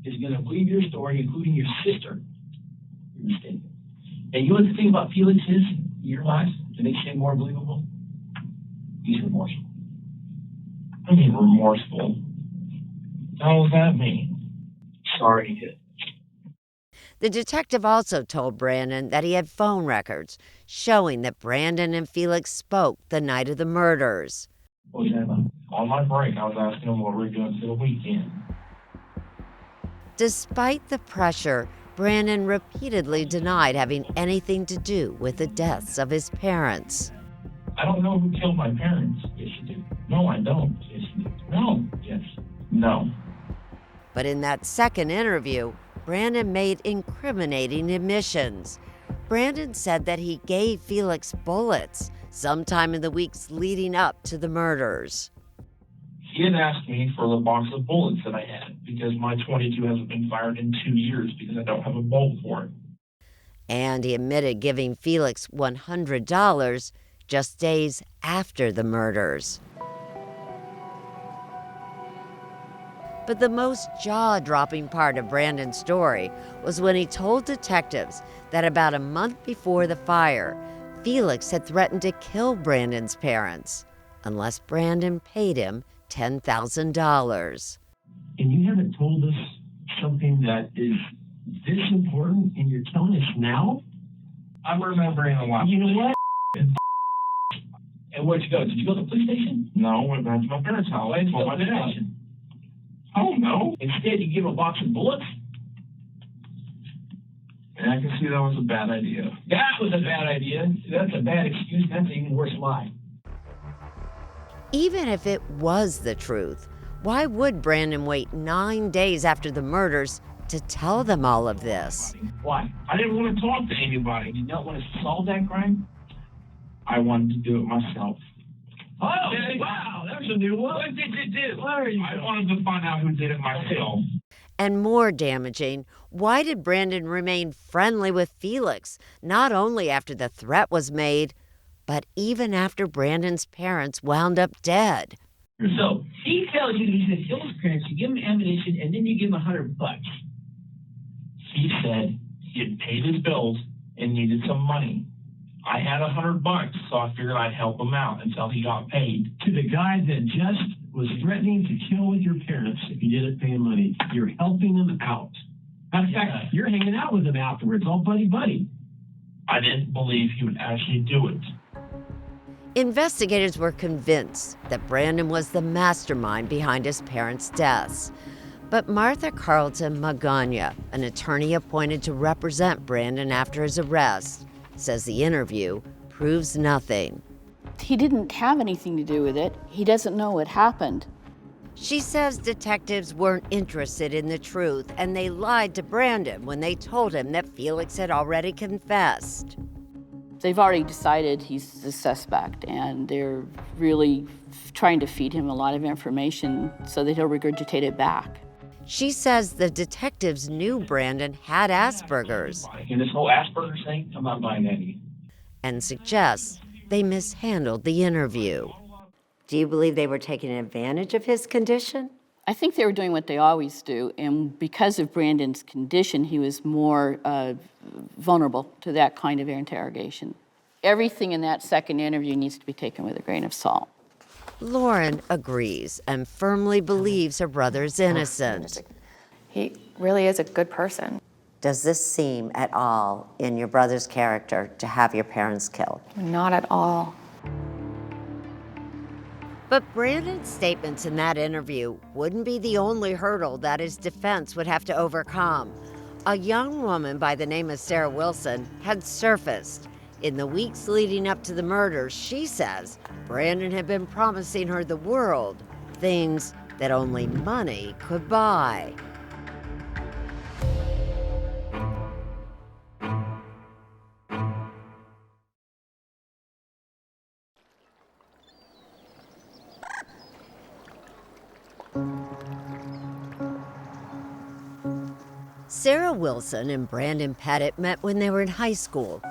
is going to believe your story, including your sister, you're mistaken. And you know what the thing about Felix is in your life that makes him more believable? He's remorseful. I mean, remorseful. How does that mean? Sorry he did. The detective also told Brandon that he had phone records showing that Brandon and Felix spoke the night of the murders. Well, yeah, on my break, I was asking him what we were doing for the weekend. Despite the pressure, Brandon repeatedly denied having anything to do with the deaths of his parents. I don't know who killed my parents. Yes, you do. No, I don't. Yes, you do. No. Yes. No. But in that second interview, Brandon made incriminating admissions. Brandon said that he gave Felix bullets sometime in the weeks leading up to the murders. He had asked me for the box of bullets that I had because my .22 hasn't been fired in 2 years because I don't have a bolt for it. And he admitted giving Felix $100 just days after the murders. But the most jaw-dropping part of Brandon's story was when he told detectives that about a month before the fire, Felix had threatened to kill Brandon's parents. unless Brandon paid him $10,000. And you haven't told us something that is this important, and you're telling us now? I'm remembering a lot. You know what? And where'd you go? Did you go to the police station? No, I went back to my parents' house. Why did you go to the police station? I don't know. Instead, you give a box of bullets? And I can see that was a bad idea. That was a bad idea. That's a bad excuse. That's an even worse lie. Even if it was the truth, why would Brandon wait 9 days after the murders to tell them all of this? Why? I didn't want to talk to anybody. You don't want to solve that crime? I wanted to do it myself. Oh, wow, that was a new one. What did you do? I wanted to find out who did it myself. And more damaging, why did Brandon remain friendly with Felix, not only after the threat was made, but even after Brandon's parents wound up dead? So he tells you he's going to kill his parents, you give him ammunition, and then you give him $100. He said he had paid his bills and needed some money. I had $100, so I figured I'd help him out until he got paid. To the guy that just was threatening to kill with your parents if you didn't pay him money, you're helping him out. In fact, you're hanging out with him afterwards, all buddy-buddy. I didn't believe he would actually do it. Investigators were convinced that Brandon was the mastermind behind his parents' deaths. But Martha Carlton Magana, an attorney appointed to represent Brandon after his arrest, says the interview proves nothing. He didn't have anything to do with it. He doesn't know what happened. She says detectives weren't interested in the truth, and they lied to Brandon when they told him that Felix had already confessed. They've already decided he's the suspect, and they're really trying to feed him a lot of information so that he'll regurgitate it back. She says the detectives knew Brandon had Asperger's. And this whole Asperger's thing, I'm not buying any. And suggests they mishandled the interview. Do you believe they were taking advantage of his condition? I think they were doing what they always do, and because of Brandon's condition, he was more vulnerable to that kind of interrogation. Everything in that second interview needs to be taken with a grain of salt. Lauren agrees and firmly believes her brother's innocent. He really is a good person. Does this seem at all in your brother's character to have your parents killed? Not at all. But Brandon's statements in that interview wouldn't be the only hurdle that his defense would have to overcome. A young woman by the name of Sarah Wilson had surfaced. In the weeks leading up to the murders, she says Brandon had been promising her the world, things that only money could buy. Sarah Wilson and Brandon Pettit met when they were in high school.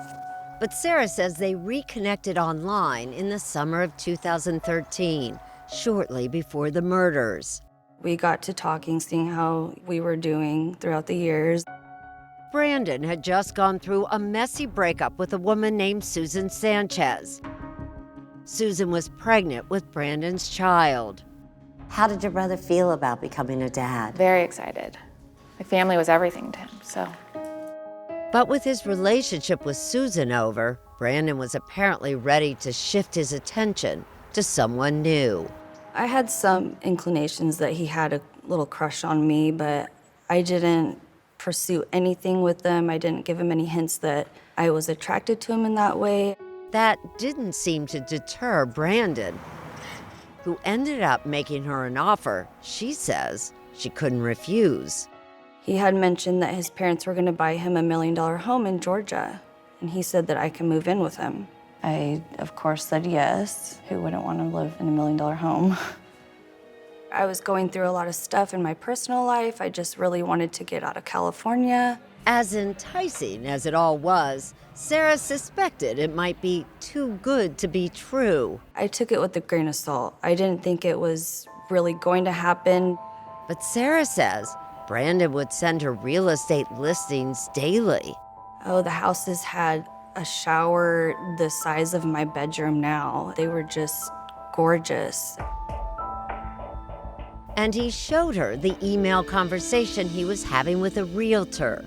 But Sarah says they reconnected online in the summer of 2013, shortly before the murders. We got to talking, seeing how we were doing throughout the years. Brandon had just gone through a messy breakup with a woman named Susan Sanchez. Susan was pregnant with Brandon's child. How did your brother feel about becoming a dad? Very excited. My family was everything to him, so. But with his relationship with Susan over, Brandon was apparently ready to shift his attention to someone new. I had some inclinations that he had a little crush on me, but I didn't pursue anything with them. I didn't give him any hints that I was attracted to him in that way. That didn't seem to deter Brandon, who ended up making her an offer she says she couldn't refuse. He had mentioned that his parents were going to buy him $1 million home in Georgia, and he said that I could move in with him. I, of course, said yes. Who wouldn't want to live in $1 million home? I was going through a lot of stuff in my personal life. I just really wanted to get out of California. As enticing as it all was, Sarah suspected it might be too good to be true. I took it with a grain of salt. I didn't think it was really going to happen. But Sarah says Brandon would send her real estate listings daily. Oh, the houses had a shower the size of my bedroom now. They were just gorgeous. And he showed her the email conversation he was having with a realtor.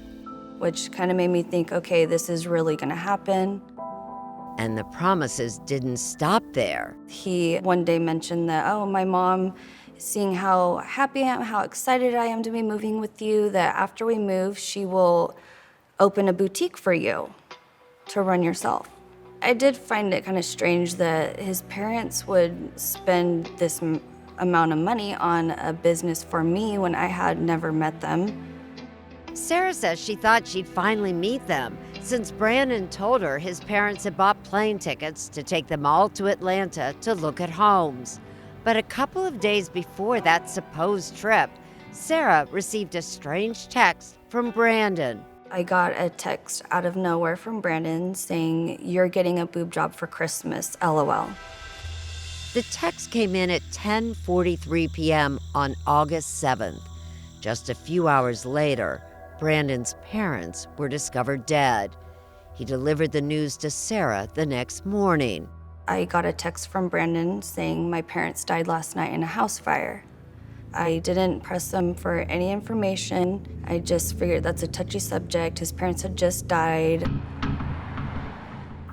Which kind of made me think, okay, this is really gonna happen. And the promises didn't stop there. He one day mentioned that, oh, my mom, seeing how happy I am, how excited I am to be moving with you, that after we move, she will open a boutique for you to run yourself. I did find it kind of strange that his parents would spend this amount of money on a business for me when I had never met them. Sarah says she thought she'd finally meet them since Brandon told her his parents had bought plane tickets to take them all to Atlanta to look at homes. But a couple of days before that supposed trip, Sarah received a strange text from Brandon. I got a text out of nowhere from Brandon saying, "You're getting a boob job for Christmas, LOL." The text came in at 10:43 p.m. on August 7th. Just a few hours later, Brandon's parents were discovered dead. He delivered the news to Sarah the next morning. I got a text from Brandon saying my parents died last night in a house fire. I didn't press them for any information. I just figured that's a touchy subject. His parents had just died.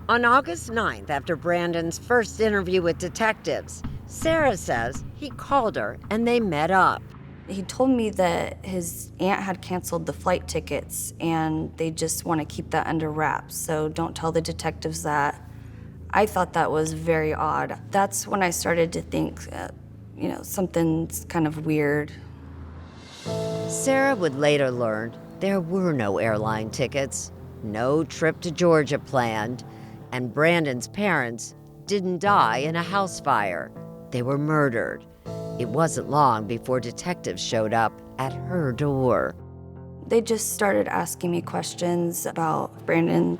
On August 9th, after Brandon's first interview with detectives, Sarah says he called her and they met up. He told me that his aunt had canceled the flight tickets and they just want to keep that under wraps, so don't tell the detectives that. I thought that was very odd. That's when I started to think, something's kind of weird. Sarah would later learn there were no airline tickets, no trip to Georgia planned, and Brandon's parents didn't die in a house fire. They were murdered. It wasn't long before detectives showed up at her door. They just started asking me questions about Brandon.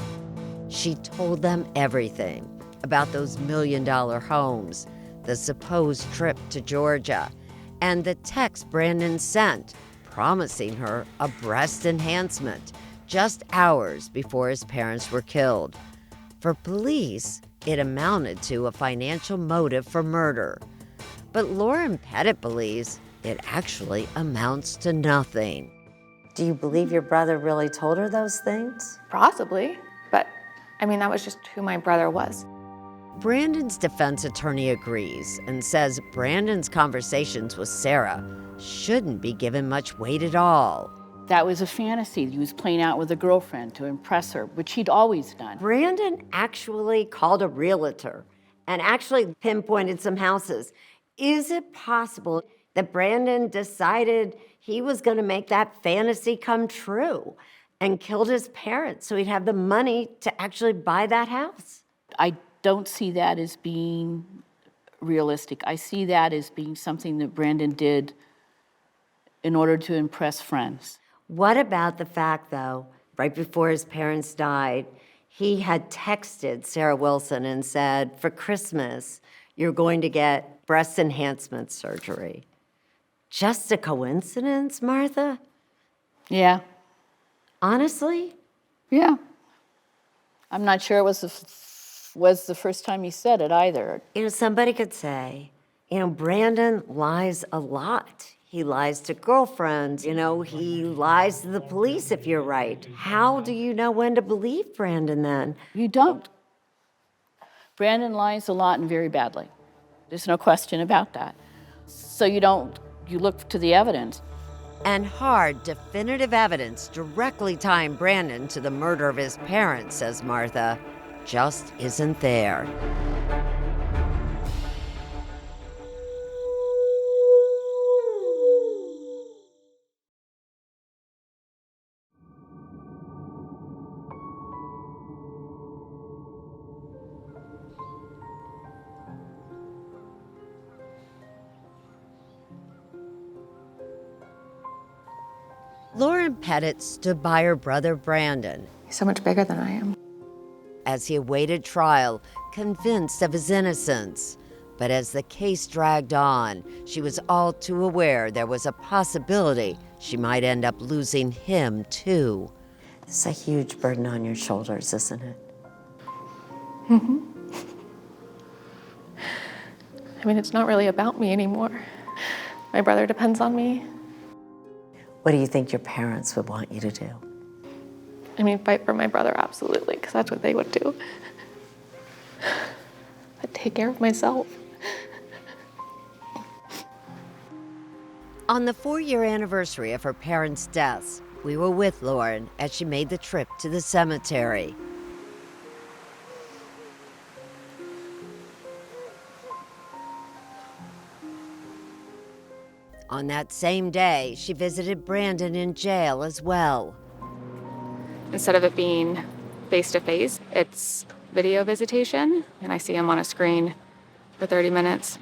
She told them everything about those $1 million homes, the supposed trip to Georgia, and the text Brandon sent promising her a breast enhancement just hours before his parents were killed. For police, it amounted to a financial motive for murder. But Lauren Pettit believes it actually amounts to nothing. Do you believe your brother really told her those things? Possibly, but that was just who my brother was. Brandon's defense attorney agrees and says Brandon's conversations with Sarah shouldn't be given much weight at all. That was a fantasy he was playing out with a girlfriend to impress her, which he'd always done. Brandon actually called a realtor and actually pinpointed some houses. Is it possible that Brandon decided he was going to make that fantasy come true and killed his parents so he'd have the money to actually buy that house? I don't see that as being realistic. I see that as being something that Brandon did in order to impress friends. What about the fact, though, right before his parents died, he had texted Sarah Wilson and said, for Christmas, you're going to get breast enhancement surgery. Just a coincidence, Martha? Yeah. Honestly? Yeah. I'm not sure it was the first time he said it either. Somebody could say, Brandon lies a lot. He lies to girlfriends, he lies to the police if you're right. How do you know when to believe Brandon then? You don't. Brandon lies a lot and very badly. There's no question about that. So you look to the evidence. And hard, definitive evidence directly tying Brandon to the murder of his parents, says Martha, just isn't there. Lauren Pettit stood by her brother Brandon. He's so much bigger than I am. As he awaited trial, convinced of his innocence. But as the case dragged on, she was all too aware there was a possibility she might end up losing him too. It's a huge burden on your shoulders, isn't it? Mm-hmm. I mean, it's not really about me anymore. My brother depends on me. What do you think your parents would want you to do? I mean, fight for my brother, absolutely, because that's what they would do. But take care of myself. On the 4-year anniversary of her parents' deaths, we were with Lauren as she made the trip to the cemetery. On that same day, she visited Brandon in jail as well. Instead of it being face-to-face, it's video visitation, and I see him on a screen for 30 minutes.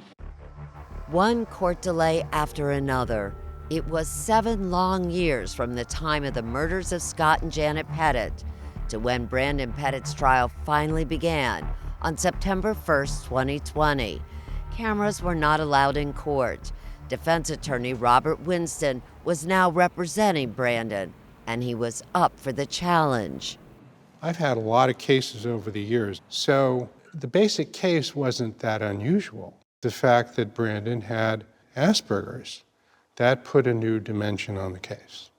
One court delay after another. It was 7 long years from the time of the murders of Scott and Janet Pettit to when Brandon Pettit's trial finally began on September 1st, 2020. Cameras were not allowed in court. Defense attorney Robert Winston was now representing Brandon, and he was up for the challenge. I've had a lot of cases over the years, so the basic case wasn't that unusual. The fact that Brandon had Asperger's, that put a new dimension on the case.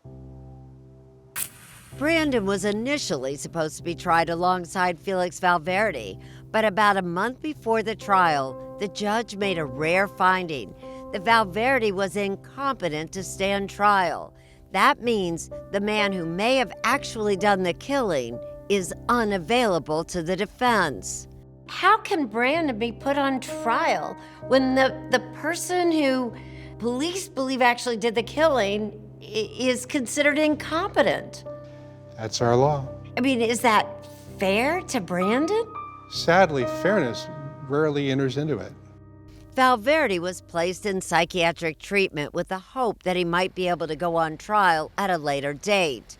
Brandon was initially supposed to be tried alongside Felix Valverity, but about a month before the trial, the judge made a rare finding that Valverity was incompetent to stand trial. That means the man who may have actually done the killing is unavailable to the defense. How can Brandon be put on trial when the person who police believe actually did the killing is considered incompetent? That's our law. I mean, is that fair to Brandon? Sadly, fairness rarely enters into it. Valverity was placed in psychiatric treatment with the hope that he might be able to go on trial at a later date.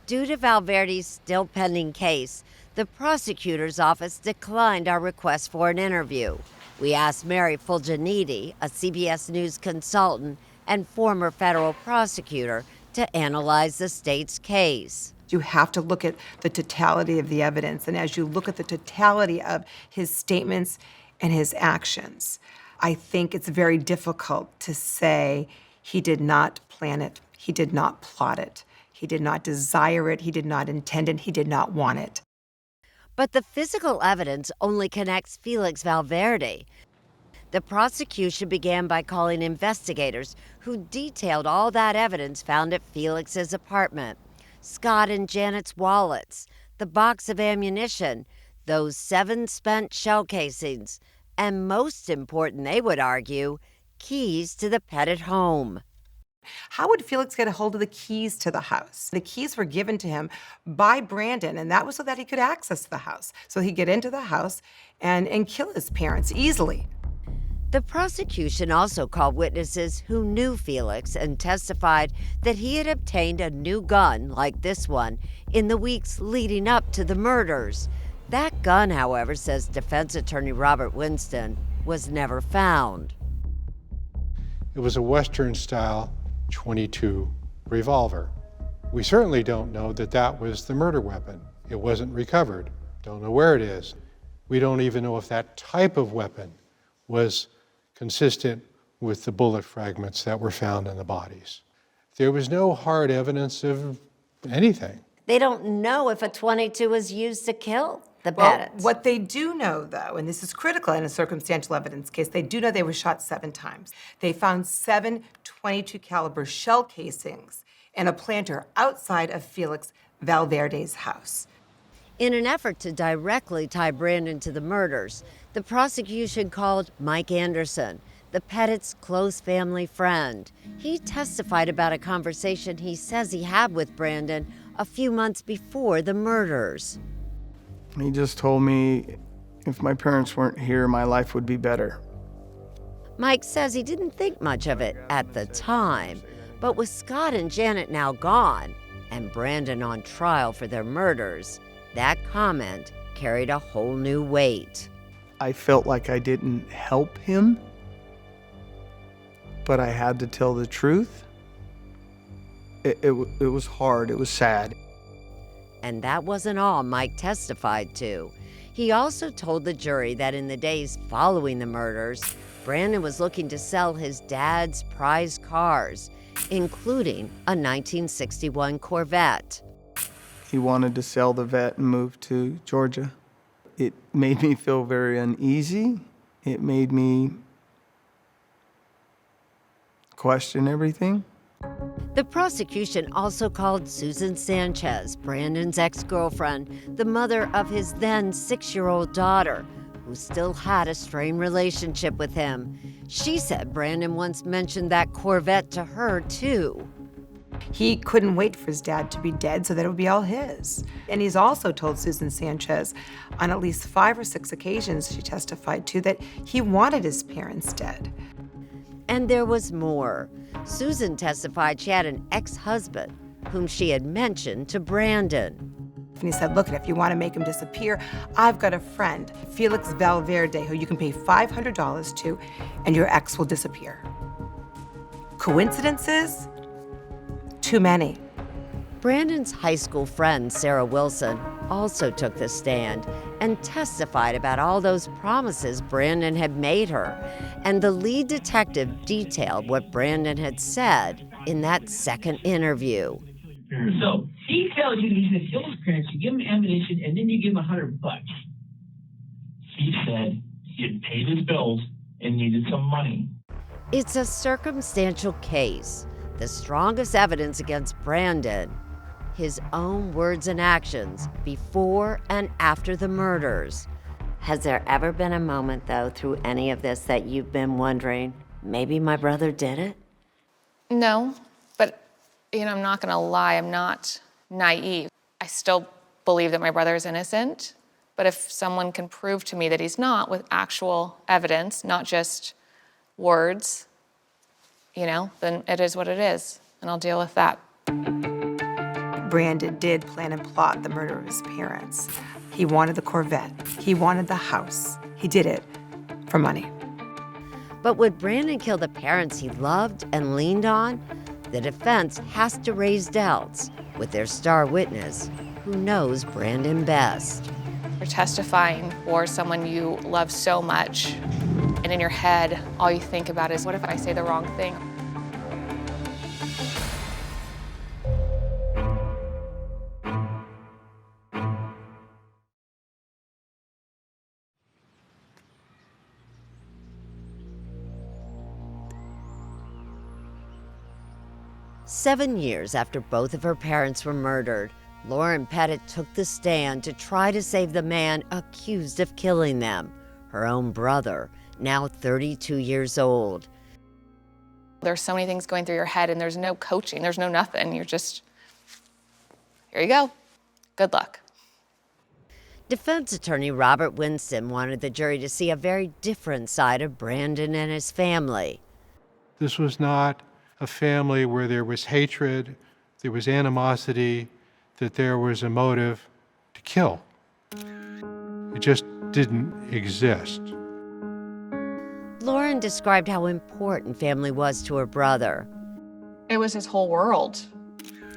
Due to Valverity's still pending case, the prosecutor's office declined our request for an interview. We asked Mary Fulginiti, a CBS News consultant and former federal prosecutor, to analyze the state's case. You have to look at the totality of the evidence, and as you look at the totality of his statements and his actions, I think it's very difficult to say he did not plan it, he did not plot it, he did not desire it, he did not intend it, he did not want it. But the physical evidence only connects Felix Valverity. The prosecution began by calling investigators who detailed all that evidence found at Felix's apartment. Scott and Janet's wallets, the box of ammunition, those 7 spent shell casings, and most important, they would argue, keys to the Pettit home. How would Felix get a hold of the keys to the house? The keys were given to him by Brandon, and that was so that he could access the house. So he'd get into the house and kill his parents easily. The prosecution also called witnesses who knew Felix and testified that he had obtained a new gun like this one in the weeks leading up to the murders. That gun, however, says defense attorney Robert Winston, was never found. It was a Western-style .22 revolver. We certainly don't know that that was the murder weapon. It wasn't recovered. Don't know where it is. We don't even know if that type of weapon was consistent with the bullet fragments that were found in the bodies. There was no hard evidence of anything. They don't know if a .22 was used to kill the Pettits. Well, what they do know, though, and this is critical in a circumstantial evidence case, they do know they were shot 7 times. They found 7 .22 caliber shell casings in a planter outside of Felix Valverde's house. In an effort to directly tie Brandon to the murders, the prosecution called Mike Anderson, the Pettit's close family friend. He testified about a conversation he says he had with Brandon a few months before the murders. He just told me if my parents weren't here, my life would be better. Mike says he didn't think much of it at the time, but with Scott and Janet now gone and Brandon on trial for their murders, that comment carried a whole new weight. I felt like I didn't help him, but I had to tell the truth. It was hard, it was sad. And that wasn't all Mike testified to. He also told the jury that in the days following the murders, Brandon was looking to sell his dad's prized cars, including a 1961 Corvette. He wanted to sell the vet and move to Georgia. It made me feel very uneasy. It made me question everything. The prosecution also called Susan Sanchez, Brandon's ex-girlfriend, the mother of his then 6-year-old daughter, who still had a strained relationship with him. She said Brandon once mentioned that Corvette to her, too. He couldn't wait for his dad to be dead so that it would be all his. And he's also told Susan Sanchez on at least 5 or 6 occasions she testified to that he wanted his parents dead. And there was more. Susan testified she had an ex-husband whom she had mentioned to Brandon. And he said, look, if you want to make him disappear, I've got a friend, Felix Valverity, who you can pay $500 to, and your ex will disappear. Coincidences? Too many. Brandon's high school friend, Sarah Wilson, also took the stand and testified about all those promises Brandon had made her. And the lead detective detailed what Brandon had said in that second interview. So he tells you he's going to kill his parents, you give him ammunition, and then you give him $100. He said he had paid his bills and needed some money. It's a circumstantial case. The strongest evidence against Brandon, his own words and actions before and after the murders. Has there ever been a moment, though, through any of this that you've been wondering, maybe my brother did it? No, but I'm not gonna lie, I'm not naive. I still believe that my brother is innocent, but if someone can prove to me that he's not with actual evidence, not just words, then it is what it is, and I'll deal with that. Brandon did plan and plot the murder of his parents. He wanted the Corvette. He wanted the house. He did it for money. But would Brandon kill the parents he loved and leaned on? The defense has to raise doubts with their star witness, who knows Brandon best. You're testifying for someone you love so much, and in your head, all you think about is, what if I say the wrong thing? Seven years after both of her parents were murdered, Lauren Pettit took the stand to try to save the man accused of killing them, her own brother, now 32 years old. There's so many things going through your head, and there's no coaching, there's no nothing. You're just, here you go, good luck. Defense attorney Robert Winston wanted the jury to see a very different side of Brandon and his family. This was not a family where there was hatred, there was animosity, that there was a motive to kill. It just didn't exist. Lauren described how important family was to her brother. It was his whole world.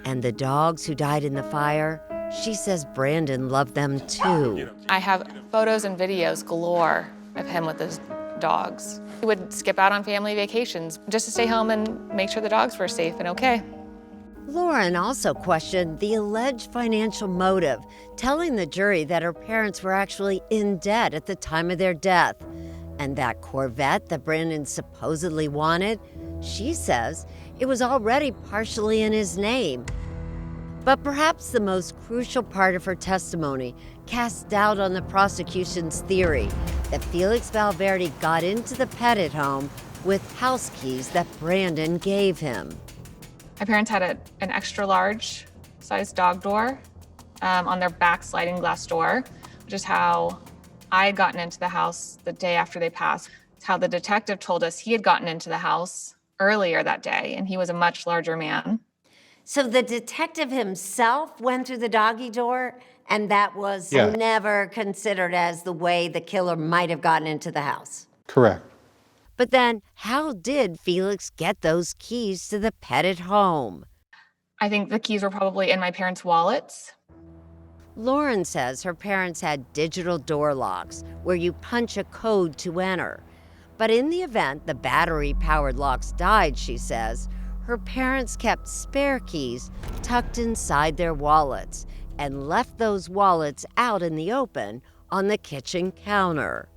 And the dogs who died in the fire, she says Brandon loved them too. I have photos and videos galore of him with his dogs. He would skip out on family vacations just to stay home and make sure the dogs were safe and okay. Lauren also questioned the alleged financial motive, telling the jury that her parents were actually in debt at the time of their death. And that Corvette that Brandon supposedly wanted, she says it was already partially in his name. But perhaps the most crucial part of her testimony casts doubt on the prosecution's theory that Felix Valverity got into the Pettit home with house keys that Brandon gave him. My parents had an extra large sized dog door on their back sliding glass door, which is how I had gotten into the house the day after they passed. It's how the detective told us he had gotten into the house earlier that day, and he was a much larger man. So the detective himself went through the doggy door, and that was never considered as the way the killer might have gotten into the house? Correct. But then, how did Felix get those keys to the Pettit home? I think the keys were probably in my parents' wallets. Lauren says her parents had digital door locks where you punch a code to enter. But in the event the battery-powered locks died, she says, her parents kept spare keys tucked inside their wallets and left those wallets out in the open on the kitchen counter.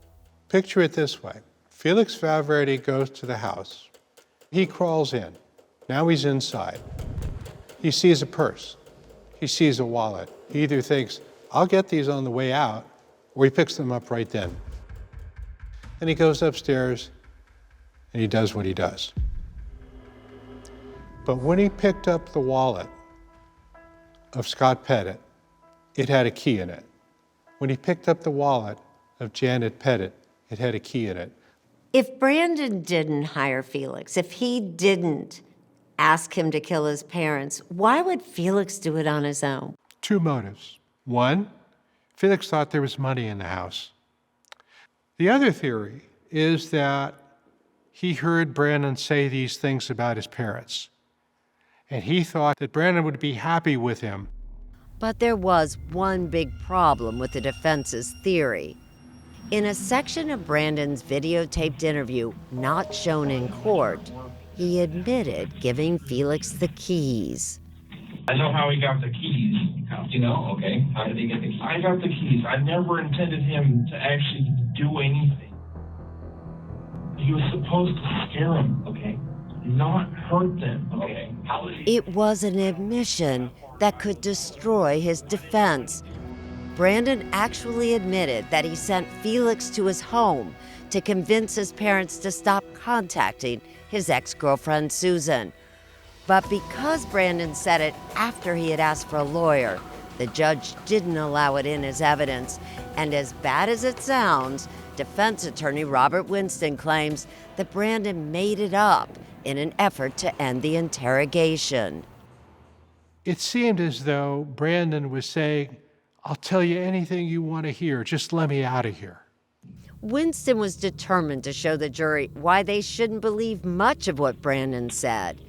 Picture it this way. Felix Valverity goes to the house. He crawls in. Now he's inside. He sees a purse. He sees a wallet. He either thinks, I'll get these on the way out, or he picks them up right then. Then he goes upstairs and he does what he does. But when he picked up the wallet of Scott Pettit, it had a key in it. When he picked up the wallet of Janet Pettit, it had a key in it. If Brandon didn't hire Felix, if he didn't ask him to kill his parents, why would Felix do it on his own? Two motives. One, Felix thought there was money in the house. The other theory is that he heard Brandon say these things about his parents, and he thought that Brandon would be happy with him. But there was one big problem with the defense's theory. In a section of Brandon's videotaped interview not shown in court, he admitted giving Felix the keys. I know how he got the keys. You know, okay, how did he get the keys? I got the keys. I never intended him to actually do anything. He was supposed to scare him, okay? Not hurt them, okay? How did he? It was an admission that could destroy his defense. Brandon actually admitted that he sent Felix to his home to convince his parents to stop contacting his ex-girlfriend, Susan. But because Brandon said it after he had asked for a lawyer, the judge didn't allow it in as evidence. And as bad as it sounds, defense attorney Robert Winston claims that Brandon made it up in an effort to end the interrogation. It seemed as though Brandon was saying, I'll tell you anything you want to hear, just let me out of here. Winston was determined to show the jury why they shouldn't believe much of what Brandon said.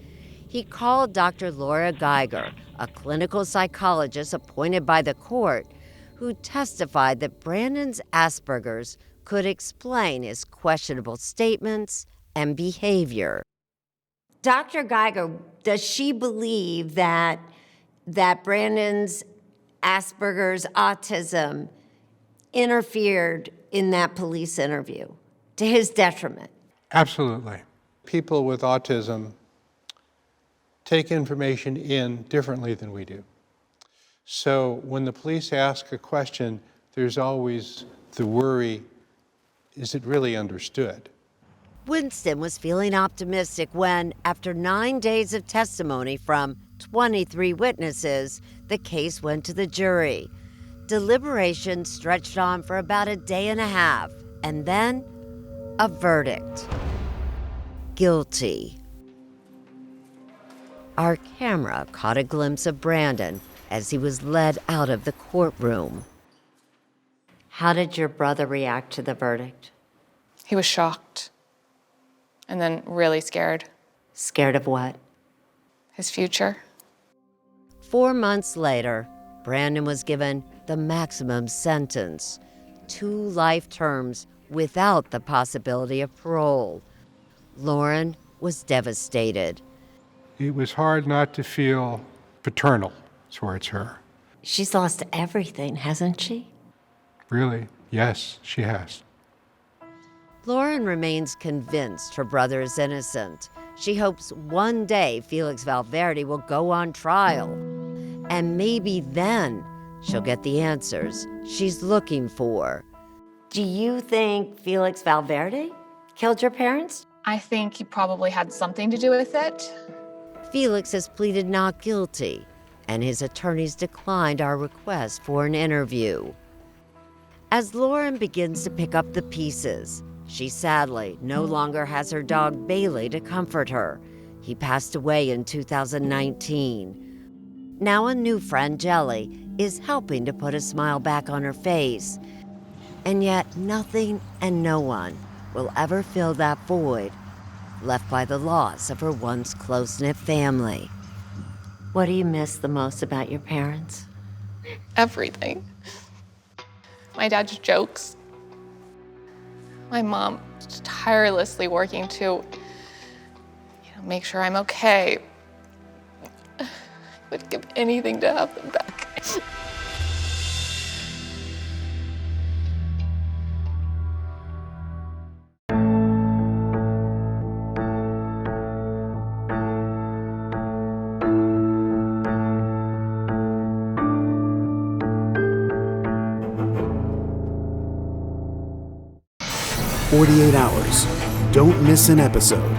He called Dr. Laura Geiger, a clinical psychologist appointed by the court, who testified that Brandon's Asperger's could explain his questionable statements and behavior. Dr. Geiger, does she believe that Brandon's Asperger's autism interfered in that police interview to his detriment? Absolutely. People with autism take information in differently than we do. So when the police ask a question, there's always the worry, is it really understood? Winston was feeling optimistic when, after 9 days of testimony from 23 witnesses, the case went to the jury. Deliberations stretched on for about a day and a half, and then a verdict. Guilty. Our camera caught a glimpse of Brandon as he was led out of the courtroom. How did your brother react to the verdict? He was shocked and then really scared. Scared of what? His future. 4 months later, Brandon was given the maximum sentence, 2 life terms without the possibility of parole. Lauren was devastated. It was hard not to feel paternal towards her. She's lost everything, hasn't she? Really? Yes, she has. Lauren remains convinced her brother is innocent. She hopes one day Felix Valverity will go on trial. And maybe then she'll get the answers she's looking for. Do you think Felix Valverity killed your parents? I think he probably had something to do with it. Felix has pleaded not guilty, and his attorneys declined our request for an interview. As Lauren begins to pick up the pieces, she sadly no longer has her dog Bailey to comfort her. He passed away in 2019. Now a new friend, Jelly, is helping to put a smile back on her face. And yet nothing and no one will ever fill that void left by the loss of her once close-knit family. What do you miss the most about your parents? everything. My dad's jokes. My mom tirelessly working to make sure I'm okay. I would give anything to have them back. Hours. Don't miss an episode.